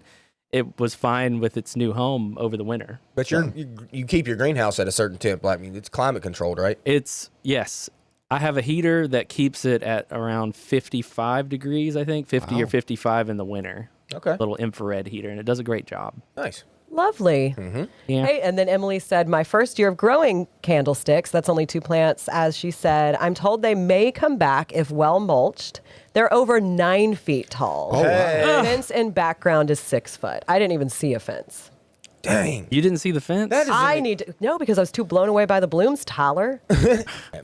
it was fine with its new home over the winter. But you keep your greenhouse at a certain temp. I mean, it's climate controlled, right? Yes. I have a heater that keeps it at around 55 degrees, I think, 50 or 55 in the winter. Okay. Little infrared heater, and it does a great job. Nice. Lovely. Yeah. Hey, and then Emily said, my first year of growing candlesticks, that's only 2 plants, as she said, I'm told they may come back if well mulched. They're over 9 feet tall. Oh, wow. Fence and background is 6 foot. I didn't even see a fence. Dang. You didn't see the fence? That is I need to no, because I was too blown away by the blooms, Tyler.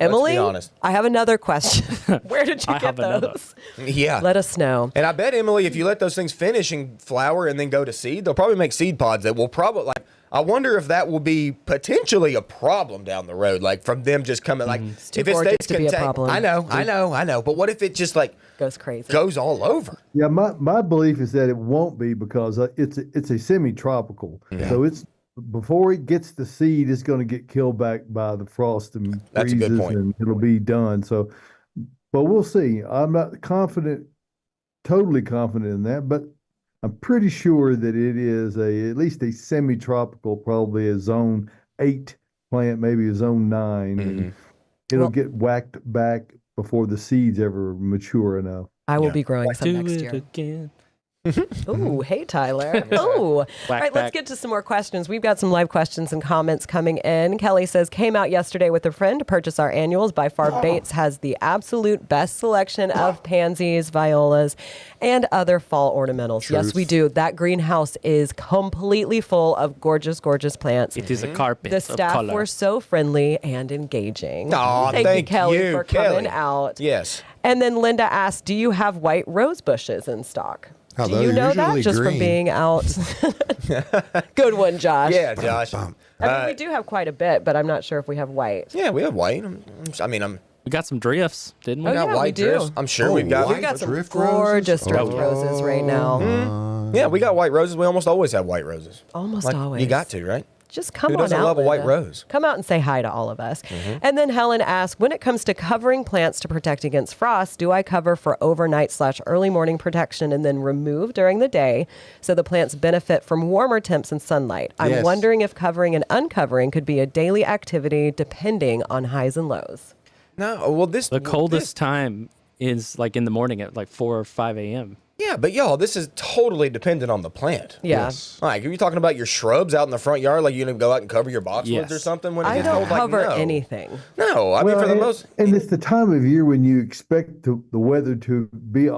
Emily, Let's be honest. I have another question. Where did you I get have another. those? Yeah. Let us know. And I bet, Emily, if you let those things finish and flower and then go to seed, they'll probably make seed pods that will probably, like, I wonder if that will be potentially a problem down the road, like from them just coming, like, too if it gorgeous stays to be a contained. problem. I know. But what if it just, like, Goes crazy. goes all over? Yeah, my belief is that it won't be because it's a semi-tropical. So it's before it gets the seed, it's going to get killed back by the frost and That's a good breezes, point. and it'll be done. So, but we'll see. I'm not totally confident in that, but I'm pretty sure that it is at least a semi-tropical, probably a zone 8 plant, maybe a zone 9, and it'll get whacked back before the seeds ever mature enough. I will be growing some Do next it year. again. Ooh, hey, Tyler. Ooh. All right, let's back. get to some more questions. We've got some live questions and comments coming in. Kelly says, came out yesterday with a friend to purchase our annuals. By far, Bates has the absolute best selection of pansies, violas, and other fall ornamentals. Yes, Truth. we do. That greenhouse is completely full of gorgeous, gorgeous plants. It is a carpet The of staff color. were so friendly and engaging. Aw, thank thank you, Kelly, you, for Kelly. coming out. Yes. And then Linda asked, do you have white rose bushes in stock? Oh, Do they're you know that usually just from green. being out? Good one, Josh. Yeah, Josh. I mean, we do have quite a bit, but I'm not sure if we have white. Yeah, we have white. I'm We got some drifts, didn't we? Oh, got yeah, we white do. drifts. I'm sure Oh, we've got. white We've got some drift gorgeous roses? drift Oh. roses right now. Yeah, we got white roses. We almost always have white roses. Almost Like, always. You got to, right? Just come Who on doesn't out. love a white Linda. rose? Come out and say hi to all of us. And then Helen asked, when it comes to covering plants to protect against frost, do I cover for overnight/early morning protection and then remove during the day so the plants benefit from warmer temps and sunlight? I'm Yes. wondering if covering and uncovering could be a daily activity depending on highs and lows. No. Well, The coldest time is like in the morning at like 4 or 5 a.m. Yeah, but y'all, this is totally dependent on the plant. Yeah. Yes. Like, are you talking about your shrubs out in the front yard? Like, you gonna go out and cover your boxwoods Yes. or something when it I gets don't cold? Like, cover no. anything. No, I mean, for the and, most. and it's the time of year when you expect the weather to be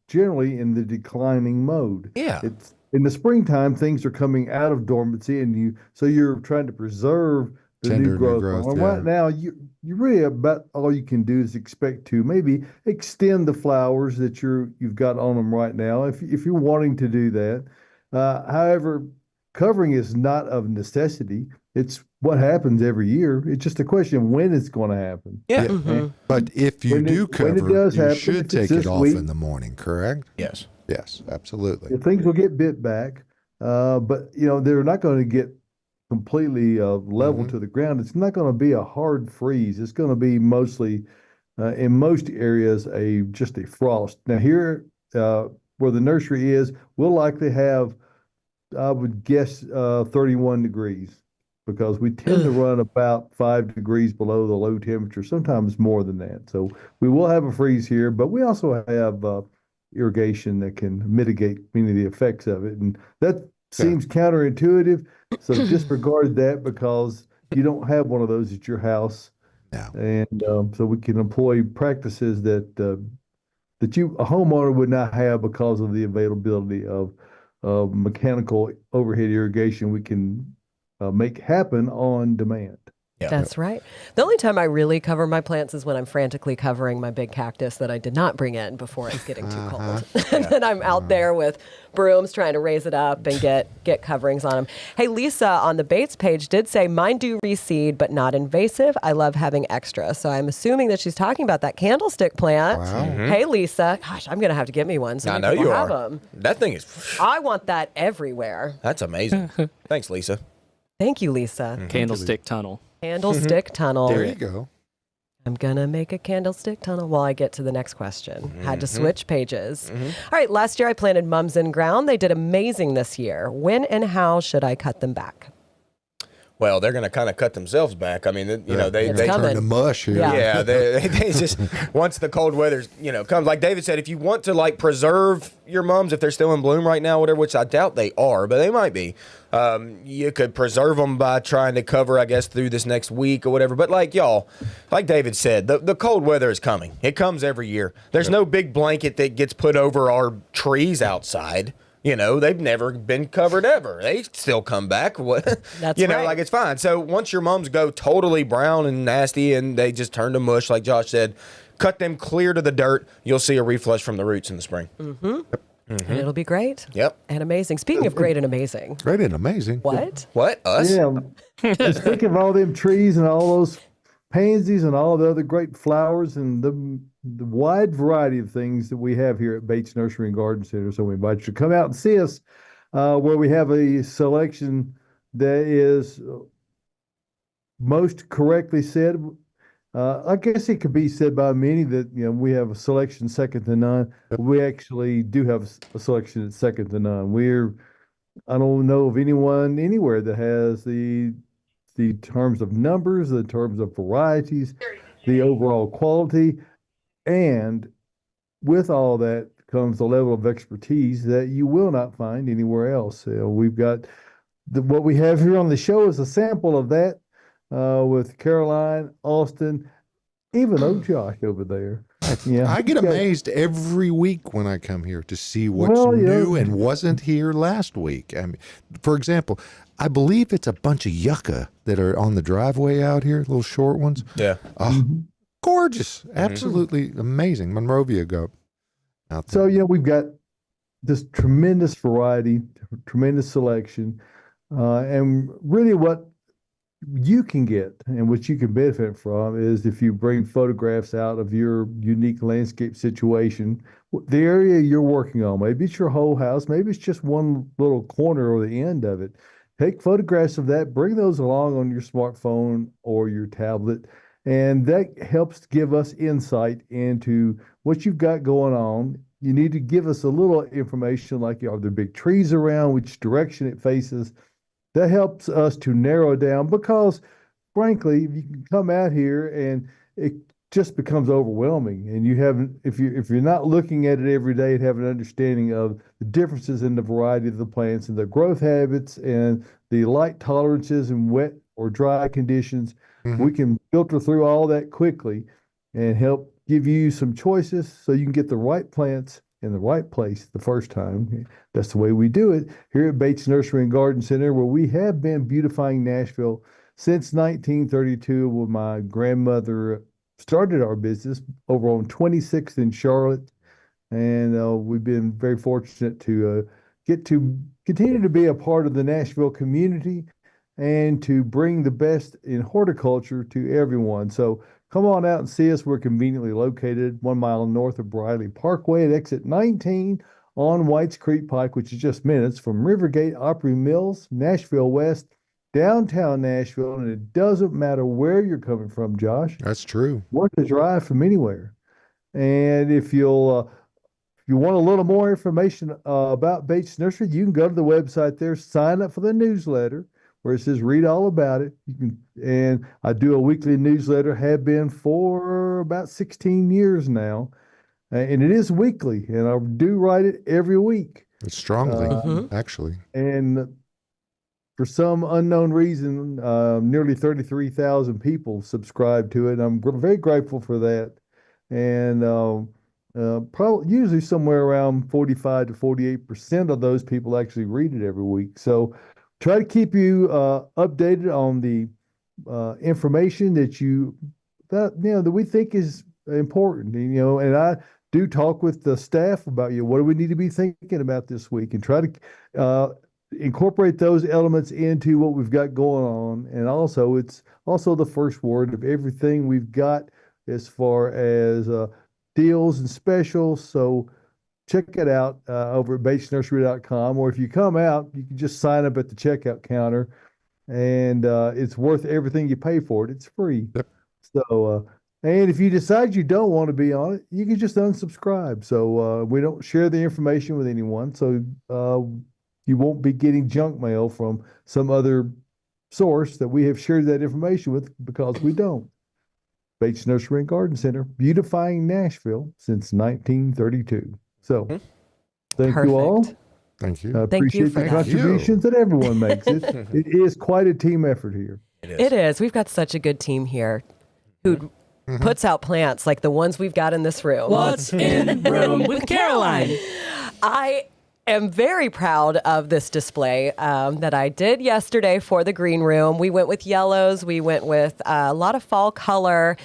generally in the declining mode. Yeah. It's in the springtime, things are coming out of dormancy, and so you're trying to preserve the Tender new new growth. growth, And yeah. right now, you really about all you can do is expect to maybe extend the flowers that you've got on them right now, if you're wanting to do that. However, covering is not of necessity. It's what happens every year. It's just a question of when it's going to happen. Yeah. And But if you When do it- when it cover, does you happen, if should it's take it this off week- in the morning, correct? Yes. Yes, absolutely. things will get bit back, but they're not going to get completely level to the ground. It's not going to be a hard freeze. It's going to be mostly, in most areas, just a frost. Now here, where the nursery is, we'll likely have, I would guess, 31 degrees, because we tend to run about 5 degrees below the low temperature, sometimes more than that. So we will have a freeze here, but we also have irrigation that can mitigate many of the effects of it. And that seems counterintuitive. So disregard that, because you don't have one of those at your house. No. And so we can employ practices that a homeowner would not have because of the availability of mechanical overhead irrigation we can make happen on demand. Yeah. That's right. The only time I really cover my plants is when I'm frantically covering my big cactus that I did not bring in before it's getting too cold. And then I'm out there with brooms trying to raise it up and get coverings on them. Hey, Lisa on the Bates page did say, mine do reseed, but not invasive. I love having extra. So I'm assuming that she's talking about that candlestick plant. Wow. Hey, Lisa. Gosh, I'm going to have to get me one. So I many know people you have are. them. That thing is. I want that everywhere. That's amazing. Thanks, Lisa. Thank you, Lisa. Candlestick tunnel. Candlestick tunnel. There you go. I'm going to make a candlestick tunnel while I get to the next question. Had to switch pages. All right, last year I planted mums in ground. They did amazing this year. When and how should I cut them back? well, they're going to kind of cut themselves back. I mean, you know, It's they coming. Turn to mush here. Yeah. yeah, they just once the cold weather, you know, comes. Like David said, if you want to like preserve your mums if they're still in bloom right now, whatever, which I doubt they are, but they might be. You could preserve them by trying to cover, I guess, through this next week or whatever. But like y'all, like David said, the cold weather is coming. It comes every year. There's no big blanket that gets put over our trees outside. You know, they've never been covered ever. They still come back. What? That's you know, right. like it's fine. So once your mums go totally brown and nasty and they just turn to mush, like Josh said, cut them clear to the dirt. You'll see a reflush from the roots in the spring. And it'll be great. Yep. And amazing. Speaking of great and amazing, Great and amazing. what? What? Us? Yeah. Just think of all them trees and all those pansies and all the other great flowers and the wide variety of things that we have here at Bates Nursery and Garden Center. So we invite you to come out and see us, where we have a selection that is most correctly said. I guess it could be said by many that, you know, we have a selection second to none. We actually do have a selection that's second to none. I don't know of anyone anywhere that has the terms of numbers, the terms of varieties, the overall quality, and with all that comes a level of expertise that you will not find anywhere else. We've got what we have here on the show is a sample of that, with Caroline, Austin, even old Josh over there. Yeah, I get amazed every week when I come here to see what's new and wasn't here last week. I mean, for example, I believe it's a bunch of yucca that are on the driveway out here, little short ones. Yeah. Oh, gorgeous. Absolutely amazing. Monrovia goat out there. So, you know, we've got this tremendous variety, tremendous selection, and really what you can get and what you can benefit from is if you bring photographs out of your unique landscape situation, the area you're working on. Maybe it's your whole house, maybe it's just one little corner or the end of it. Take photographs of that, bring those along on your smartphone or your tablet, and that helps give us insight into what you've got going on. You need to give us a little information like, are there big trees around, which direction it faces. That helps us to narrow down because, frankly, you can come out here and it just becomes overwhelming. And you haven't, if you're not looking at it every day and have an understanding of the differences in the variety of the plants and their growth habits and the light tolerances and wet or dry conditions, we can filter through all that quickly and help give you some choices so you can get the right plants in the right place the first time. That's the way we do it here at Bates Nursery and Garden Center, where we have been beautifying Nashville since 1932, when my grandmother started our business over on 26th in Charlotte. And we've been very fortunate to get to continue to be a part of the Nashville community and to bring the best in horticulture to everyone. So come on out and see us. We're conveniently located 1 mile north of Briley Parkway at exit 19 on Whites Creek Pike, which is just minutes from Rivergate, Opry Mills, Nashville West, downtown Nashville. And it doesn't matter where you're coming from, Josh. That's true. Worth a drive from anywhere. And if you want a little more information about Bates Nursery, you can go to the website there, sign up for the newsletter, where it says read all about it. You can, and I do a weekly newsletter, have been for about 16 years now, and it is weekly, and I do write it every week. It's strongly, actually. And for some unknown reason, nearly 33,000 people subscribe to it. I'm very grateful for that, and probably usually somewhere around 45 to 48% of those people actually read it every week. So try to keep you updated on the information that we think is important. And I do talk with the staff about what do we need to be thinking about this week, and try to incorporate those elements into what we've got going on. And also, it's also the first word of everything we've got as far as deals and specials. So check it out over at batesnursery.com, or if you come out, you can just sign up at the checkout counter, and it's worth everything you pay for it. It's free. Yep. So, and if you decide you don't want to be on it, you can just unsubscribe. So we don't share the information with anyone, so you won't be getting junk mail from some other source that we have shared that information with because we don't. Bates Nursery and Garden Center, beautifying Nashville since 1932. So, thank you all. Perfect. Thank you. I Thank you appreciate for the that. contributions that everyone makes. It is quite a team effort here. It is. We've got such a good team here who puts out plants like the ones we've got in this room. What's in room with Caroline? I am very proud of this display that I did yesterday for the green room. We went with yellows. We went with a lot of fall color.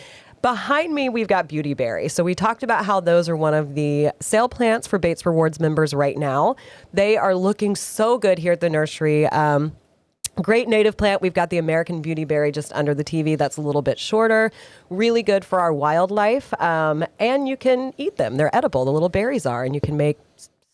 Behind me, we've got beautyberry. So we talked about how those are one of the sale plants for Bates Rewards members right now. They are looking so good here at the nursery. Great native plant. We've got the American beautyberry just under the TV. That's a little bit shorter. Really good for our wildlife. And you can eat them. They're edible. The little berries are, and you can make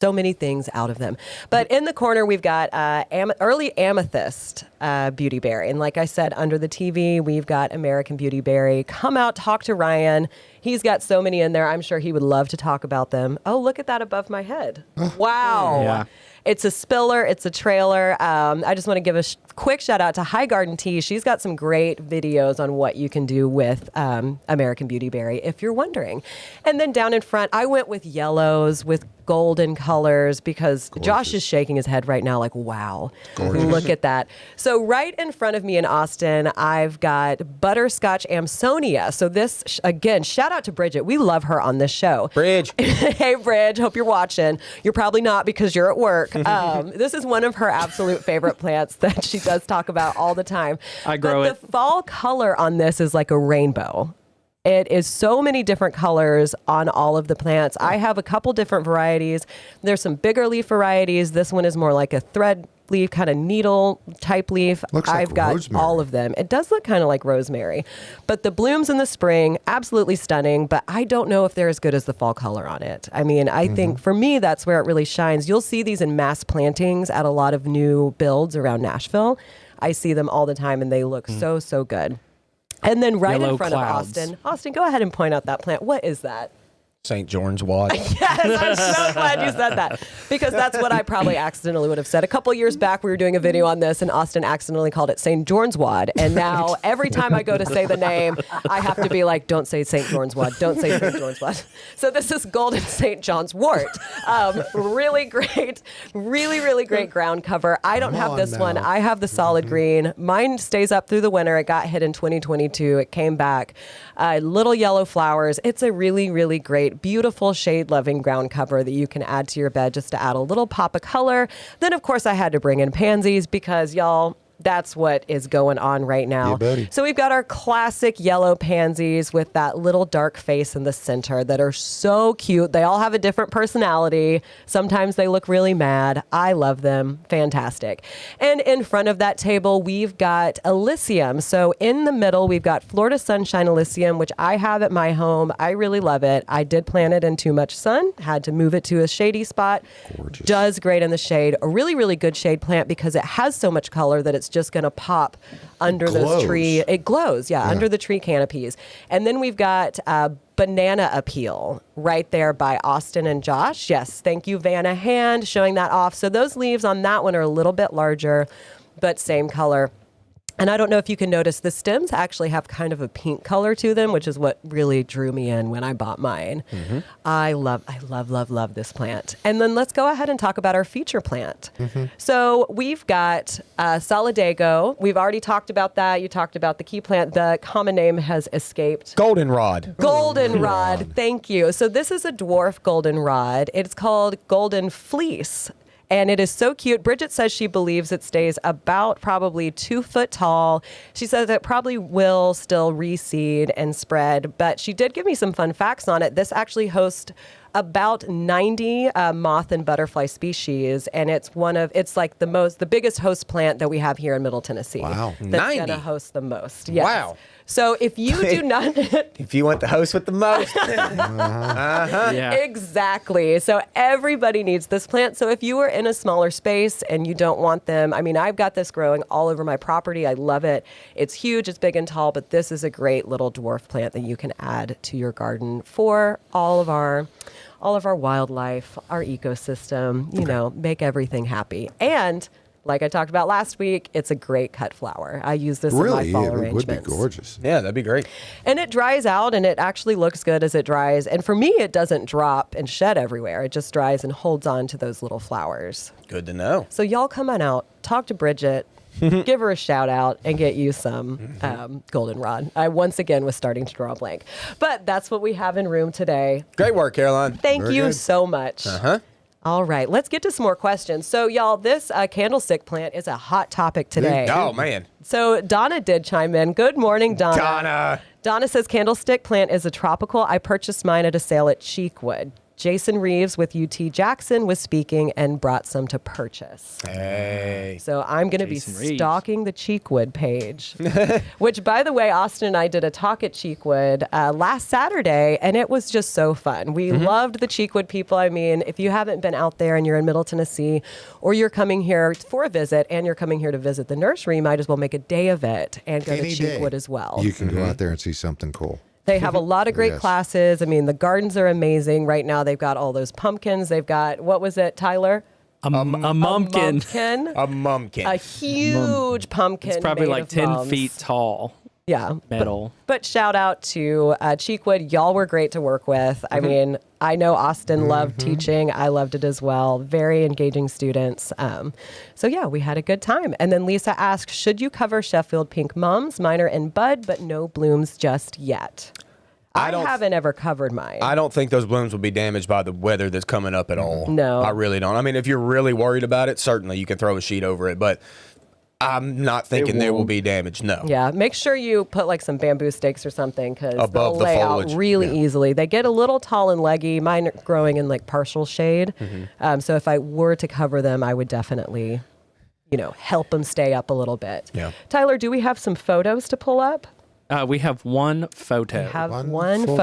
so many things out of them. But in the corner, we've got early amethyst beautyberry. And like I said, under the TV, we've got American beautyberry. Come out, talk to Ryan. He's got so many in there. I'm sure he would love to talk about them. Oh, look at that above my head. Wow. Yeah. It's a spiller. It's a trailer. I just want to give a quick shout out to High Garden Tea. She's got some great videos on what you can do with American Beautyberry, if you're wondering. And then down in front, I went with yellows, with golden colors, because Josh is shaking his head right now like, wow, look at that. So right in front of me in Austin, I've got butterscotch Amsonia. So this, again, shout out to Bridget. We love her on this show. Bridge. Hey, Bridge, hope you're watching. You're probably not because you're at work. This is one of her absolute favorite plants that she does talk about all the time. I grow but it. The fall color on this is like a rainbow. It is so many different colors on all of the plants. I have a couple different varieties. There's some bigger leaf varieties. This one is more like a thread leaf, kind of needle type leaf. Looks like I've got rosemary. all of them. It does look kind of like rosemary. But the blooms in the spring, absolutely stunning. But I don't know if they're as good as the fall color on it. I mean, I think for me, that's where it really shines. You'll see these in mass plantings at a lot of new builds around Nashville. I see them all the time and they look so good. And then right Yellow in front clouds. of Austin, go ahead and point out that plant. What is that? St. John's Wort. Yes, I'm so glad you said that because that's what I probably accidentally would have said. A couple years back, we were doing a video on this and Austin accidentally called it St. John's Wort. And now every time I go to say the name, I have to be like, don't say St. John's Wort. Don't say St. John's Wort. So this is Golden St. John's Wort. Really great, really great ground cover. I don't have this one. I have the solid green. Mine stays up through the winter. It got hit in 2022. It came back. Little yellow flowers. It's a really great, beautiful shade-loving ground cover that you can add to your bed just to add a little pop of color. Then, of course, I had to bring in pansies because, y'all, that's what is going on right now. Yeah, buddy. So we've got our classic yellow pansies with that little dark face in the center that are so cute. They all have a different personality. Sometimes they look really mad. I love them. Fantastic. And in front of that table, we've got Elysium. So in the middle, we've got Florida Sunshine Elysium, which I have at my home. I really love it. I did plant it in too much sun, had to move it to a shady spot. Gorgeous. Does great in the shade. A really good shade plant because it has so much color that it's just going to pop under those glows. tree. It glows, under the tree canopies. And then we've got Banana Appeal right there by Austin and Josh. Yes, thank you, Vanna Hand, showing that off. So those leaves on that one are a little bit larger, but same color. And I don't know if you can notice, the stems actually have kind of a pink color to them, which is what really drew me in when I bought mine. I love this plant. And then let's go ahead and talk about our feature plant. So we've got Solidago. We've already talked about that. You talked about the key plant. The common name has escaped. Goldenrod. Goldenrod. Thank you. So this is a dwarf goldenrod. It's called Golden Fleece. And it is so cute. Bridget says she believes it stays about probably 2 foot tall. She says it probably will still reseed and spread, but she did give me some fun facts on it. This actually hosts about 90 moth and butterfly species, and it's like the biggest host plant that we have here in Middle Tennessee. Wow. That's 90? going to host the most. Yes. Wow. So if you do not... If you want the host with the most. Yeah. Exactly. So everybody needs this plant. So if you are in a smaller space and you don't want them, I mean, I've got this growing all over my property. I love it. It's huge, it's big and tall, but this is a great little dwarf plant that you can add to your garden for all of our wildlife, our ecosystem, make everything happy. And Like I talked about last week, it's a great cut flower. I use this in Really, my fall it would be arrangements. gorgeous. Yeah, that'd be great. And it dries out and it actually looks good as it dries. And for me, it doesn't drop and shed everywhere. It just dries and holds on to those little flowers. Good to know. So y'all come on out, talk to Bridget, give her a shout out, and get you some goldenrod. I once again was starting to draw a blank. But that's what we have in room today. Great work, Caroline. Thank Very you good. so much. All right, let's get to some more questions. So, y'all, this candlestick plant is a hot topic today. Oh, man. So, Donna did chime in. Good morning, Donna. Donna. Donna says candlestick plant is a tropical. I purchased mine at a sale at Cheekwood. Jason Reeves with UT Jackson was speaking and brought some to purchase. Hey. So I'm going to be Jason Reeves. stalking the Cheekwood page, which, by the way, Austin and I did a talk at Cheekwood last Saturday, and it was just so fun. We loved the Cheekwood people. I mean, if you haven't been out there and you're in Middle Tennessee, or you're coming here for a visit and you're coming here to visit the nursery, you might as well make a day of it and go Any to day. Cheekwood as well. You can go out there and see something cool. They have a lot of great Yes. classes. I mean, the gardens are amazing. Right now, they've got all those pumpkins. They've got, what was it, Tyler? A mumpkin. Pumpkin. A mumkin. A huge pumpkin. It's probably made like of 10 mums. feet tall. Yeah. Metal. But shout out to Cheekwood. Y'all were great to work with. I mean, I know Austin loved teaching. I loved it as well. Very engaging students. So, yeah, we had a good time. And then Lisa asked, should you cover Sheffield pink mums? Mine are in bud, but no blooms just yet. I don't- haven't ever covered mine. I don't think those blooms will be damaged by the weather that's coming up at all. No. I really don't. I mean, if you're really worried about it, certainly you can throw a sheet over it, but I'm not thinking there will won't. be damage. No. Yeah, make sure you put like some bamboo stakes or something because they'll Above the lay foliage. out really easily. They get a little tall and leggy. Mine are growing in like partial shade. So if I were to cover them, I would definitely, help them stay up a little bit. Yeah. Tyler, do we have some photos to pull up? We have one photo. Have One one photo.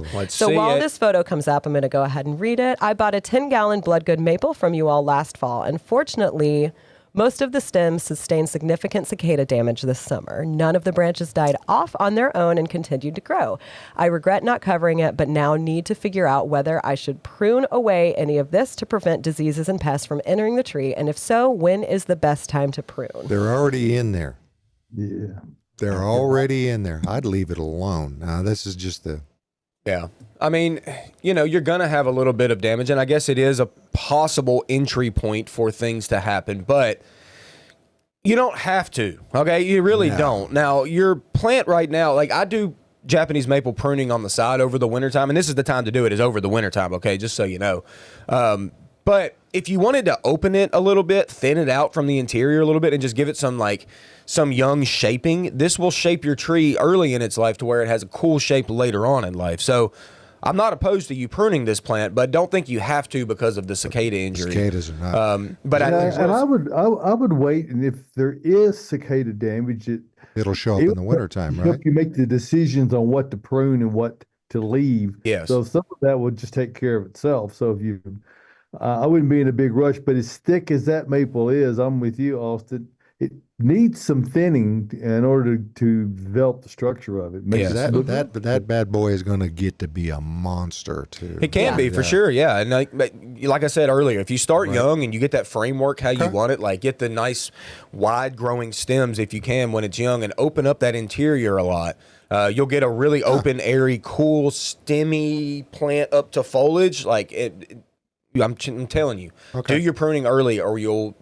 photo. Let's So see while it. this photo comes up, I'm going to go ahead and read it. I bought a 10-gallon Bloodgood maple from you all last fall. Unfortunately, most of the stems sustained significant cicada damage this summer. None of the branches died off on their own and continued to grow. I regret not covering it, but now need to figure out whether I should prune away any of this to prevent diseases and pests from entering the tree. And if so, when is the best time to prune? They're already in there. Yeah. They're already in there. I'd leave it alone. Now, this is just the. Yeah. I mean, you're going to have a little bit of damage, and I guess it is a possible entry point for things to happen, but you don't have to, okay? You really don't. Now, your plant right now, like I do Japanese maple pruning on the side over the wintertime, and this is the time to do it, is over the wintertime, okay? Just so you know. But if you wanted to open it a little bit, thin it out from the interior a little bit, and just give it some young shaping, this will shape your tree early in its life to where it has a cool shape later on in life. So I'm not opposed to you pruning this plant, but don't think you have to because of the cicada injury. Cicadas are not. But And I would wait, and if there is cicada damage, It'll show up in the wintertime, right? help you make the decisions on what to prune and what to leave. Yes. So some of that would just take care of itself. So if you, I wouldn't be in a big rush, but as thick as that maple is, I'm with you, Austin. It needs some thinning in order to develop the structure of it. Makes Yes. it look- That bad boy is going to get to be a monster too. it can be for sure, yeah. And like I said earlier, if you start young and you get that framework how you want it, like get the nice wide growing stems if you can when it's young, and open up that interior a lot. You'll get a really open, airy, cool, stemmy plant up to foliage. Like I'm telling you, do your pruning early, or you'll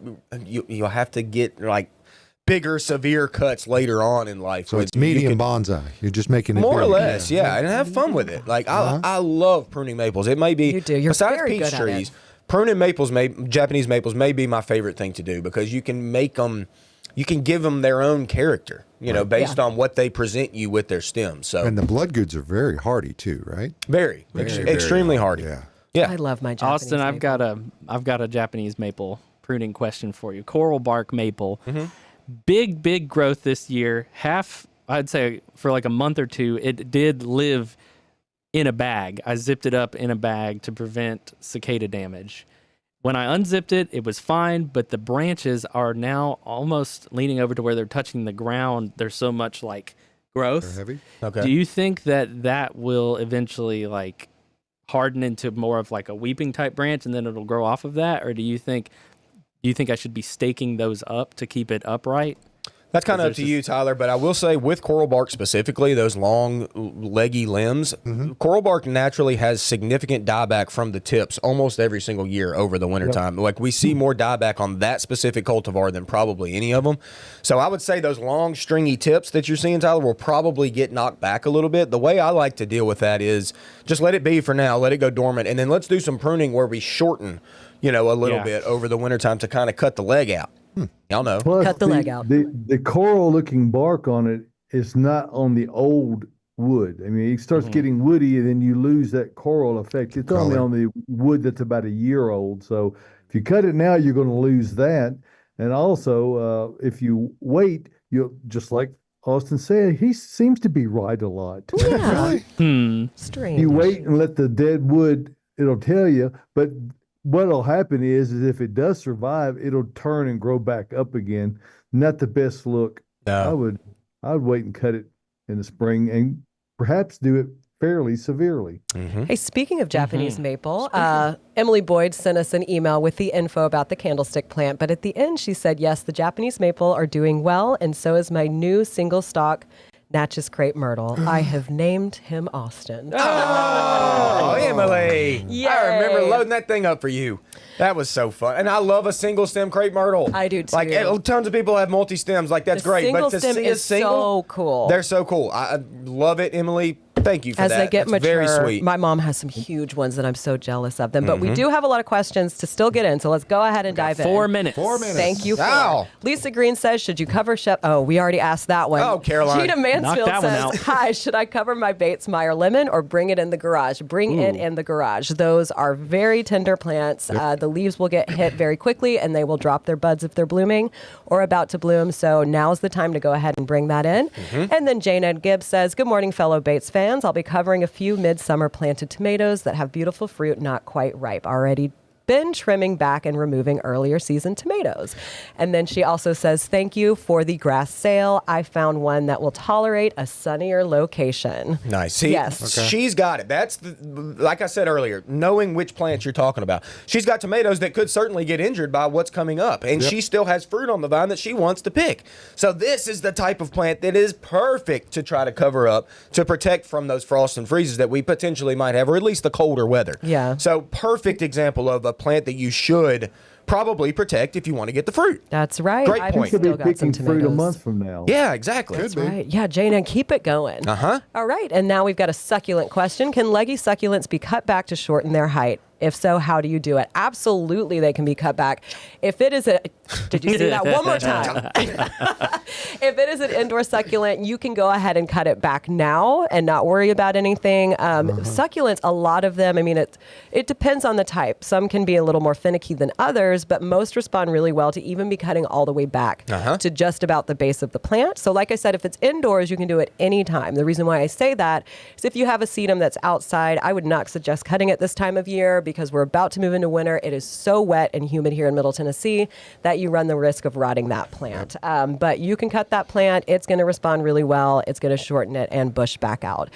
have to get like bigger, severe cuts later on in life. So it's You medium can- bonsai. You're just making it more or big. less, yeah, and have fun with it. Like I love pruning maples. It may be You do. You're besides very peach good at it. trees. Pruning maples, Japanese maples, may be my favorite thing to do because you can make them, you can give them their own character, based on what they present you with their stems. So And the bloodgoods are very hardy too, right? very, extremely hardy. Yeah. Yeah. I love my Japanese Austin, I've maple. got a Japanese maple pruning question for you. Coral bark maple. Mm-hmm. Big growth this year. I'd say for like a month or two, it did live in a bag. I zipped it up in a bag to prevent cicada damage. When I unzipped it, it was fine, but the branches are now almost leaning over to where they're touching the ground. There's so much like growth. They're heavy. Okay. Do you think that will eventually like harden into more of like a weeping type branch and then it'll grow off of that? Or do you think Do you think I should be staking those up to keep it upright? That's kind of up to you, Tyler, but I will say with coral bark specifically, those long, leggy limbs, coral bark naturally has significant dieback from the tips almost every single year over the wintertime. Like we see more dieback on that specific cultivar than probably any of them. So I would say those long, stringy tips that you're seeing, Tyler, will probably get knocked back a little bit. The way I like to deal with that is just let it be for now, let it go dormant, and then let's do some pruning where we shorten, a little bit over the wintertime to kind of cut the leg out. Y'all know. Plus, Cut the leg out. The coral-looking bark on it is not on the old wood. I mean, it starts getting woody, and then you lose that coral effect. It's only on the wood that's about a year old. So if you cut it now, you're going to lose that. And also, if you wait, you'll just like Austin said, he seems to be right a lot. Yeah. Strange. You wait and let the dead wood, it'll tell you, but what'll happen is if it does survive, it'll turn and grow back up again. Not the best look. No. I would wait and cut it in the spring and perhaps do it fairly severely. Hey, speaking of Japanese maple, Emily Boyd sent us an email with the info about the candlestick plant, but at the end she said, yes, the Japanese maple are doing well, and so is my new single stalk Natchez crepe myrtle. I have named him Austin. Oh, Emily. Yay. I remember loading that thing up for you. That was so fun. And I love a single stem crepe myrtle. I do too. Like tons of people have multi stems. Like that's The great. single But to stem see a is single, so cool. They're so cool. I love it, Emily. Thank you for As that. they get That's mature, very sweet. my mom has some huge ones that I'm so jealous of them. But we do have a lot of questions to still get in, so let's go ahead and dive in. 4 minutes. 4 minutes. Thank you. Wow. Lisa Green says, should you cover Oh, we already asked that one. Oh, Caroline. Gina Mansfield Knock that one says, out. hi, should I cover my Bates Meyer lemon or bring it in the garage? Bring it in the garage. Those are very tender plants. The leaves will get hit very quickly and they will drop their buds if they're blooming or about to bloom. So now's the time to go ahead and bring that in. And then Jane Ed Gibbs says, good morning, fellow Bates fans. I'll be covering a few midsummer planted tomatoes that have beautiful fruit, not quite ripe. Already been trimming back and removing earlier season tomatoes. And then she also says, thank you for the grass sale. I found one that will tolerate a sunnier location. Nice. See, Yes. she's got it. That's like I said earlier, knowing which plants you're talking about. She's got tomatoes that could certainly get injured by what's coming up, and she still has fruit on the vine that she wants to pick. So this is the type of plant that is perfect to try to cover up to protect from those frosts and freezes that we potentially might have, or at least the colder weather. Yeah. So perfect example of a plant that you should probably protect if you want to get the fruit. That's right. Great I've point. Could be still got some picking fruit a tomatoes. month from now. Yeah, exactly. Could be. Right. Yeah, Jane, and keep it going. Uh-huh. All right. And now we've got a succulent question. Can leggy succulents be cut back to shorten their height? If so, how do you do it? Absolutely, they can be cut back. If it is did you see that one more time? If it is an indoor succulent, you can go ahead and cut it back now and not worry about anything. Succulents, a lot of them, I mean, it depends on the type. Some can be a little more finicky than others, but most respond really well to even be cutting all the way back to just about the base of the plant. So like I said, if it's indoors, you can do it anytime. The reason why I say that is if you have a sedum that's outside, I would not suggest cutting it this time of year because we're about to move into winter. It is so wet and humid here in Middle Tennessee that you run the risk of rotting that plant. But you can cut that plant. It's going to respond really well. It's going to shorten it and bush back out.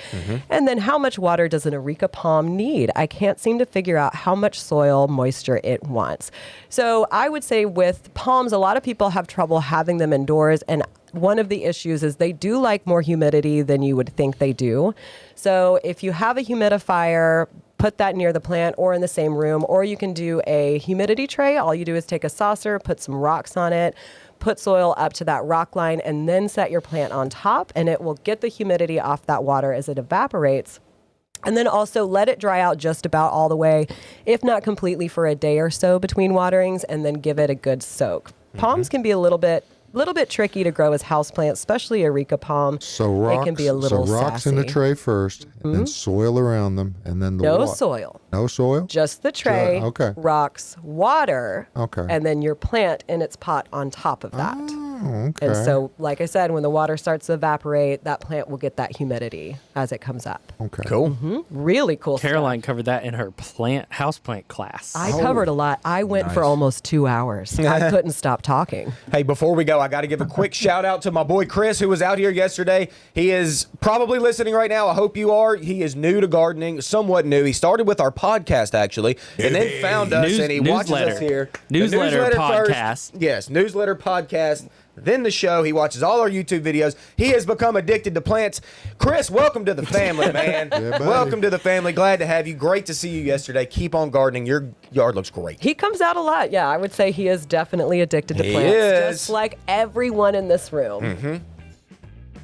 And then how much water does an areca palm need? I can't seem to figure out how much soil moisture it wants. So I would say with palms, a lot of people have trouble having them indoors, and one of the issues is they do like more humidity than you would think they do. So if you have a humidifier, put that near the plant or in the same room, or you can do a humidity tray. All you do is take a saucer, put some rocks on it, put soil up to that rock line, and then set your plant on top, and it will get the humidity off that water as it evaporates. And then also let it dry out just about all the way, if not completely, for a day or so between waterings, and then give it a good soak. Palms can be a little bit tricky to grow as houseplants, especially areca palm. So rocks, they can be a little rocks in the sassy. tray first, and then soil around them, and then the No water. soil. No soil? Just the tray, okay. rocks, water, Okay. and then your plant in its pot on top of that. okay. And so, like I said, when the water starts to evaporate, that plant will get that humidity as it comes up. Okay. Cool. Really cool Caroline covered that in her houseplant class. stuff. I covered a lot. I went for almost 2 hours. I couldn't stop talking. Hey, before we go, I got to give a quick shout out to my boy Chris, who was out here yesterday. He is probably listening right now. I hope you are. He is new to gardening, somewhat new. He started with our podcast, actually, and then found us, and he watches us here. The Newsletter first. podcast. Yes, newsletter podcast. Then the show. He watches all our YouTube videos. He has become addicted to plants. Chris, welcome to the family, man. buddy. Welcome to the family. Glad to have you. Great to see you yesterday. Keep on gardening. Your yard looks great. He comes out a lot. Yeah, I would say he is definitely addicted to He plants, is. just like everyone in this room.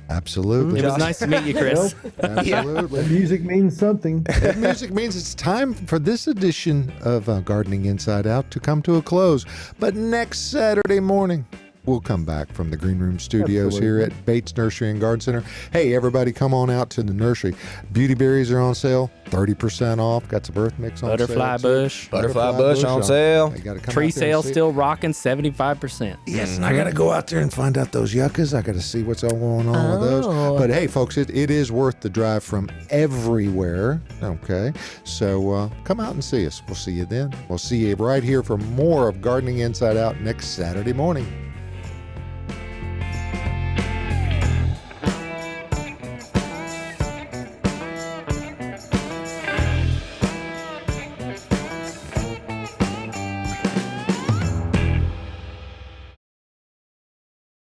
Absolutely. It was nice to meet you, Chris. Absolutely. Music means something. That music means it's time for this edition of Gardening Inside Out to come to a close. But next Saturday morning, we'll come back from the Green Room Studios here at Bates Nursery and Garden Center. Hey, everybody, come on out to the nursery. Beauty berries are on sale, 30% off. Got some earth mix on Butterfly sale. too. bush. Butterfly bush on sale. You gotta come Tree out there and sale see it. still rocking 75%. Yes, and I got to go out there and find out those yuccas. I got to see what's all going on with those. But hey, folks, it is worth the drive from everywhere. Okay, so come out and see us. We'll see you then. We'll see you right here for more of Gardening Inside Out next Saturday morning.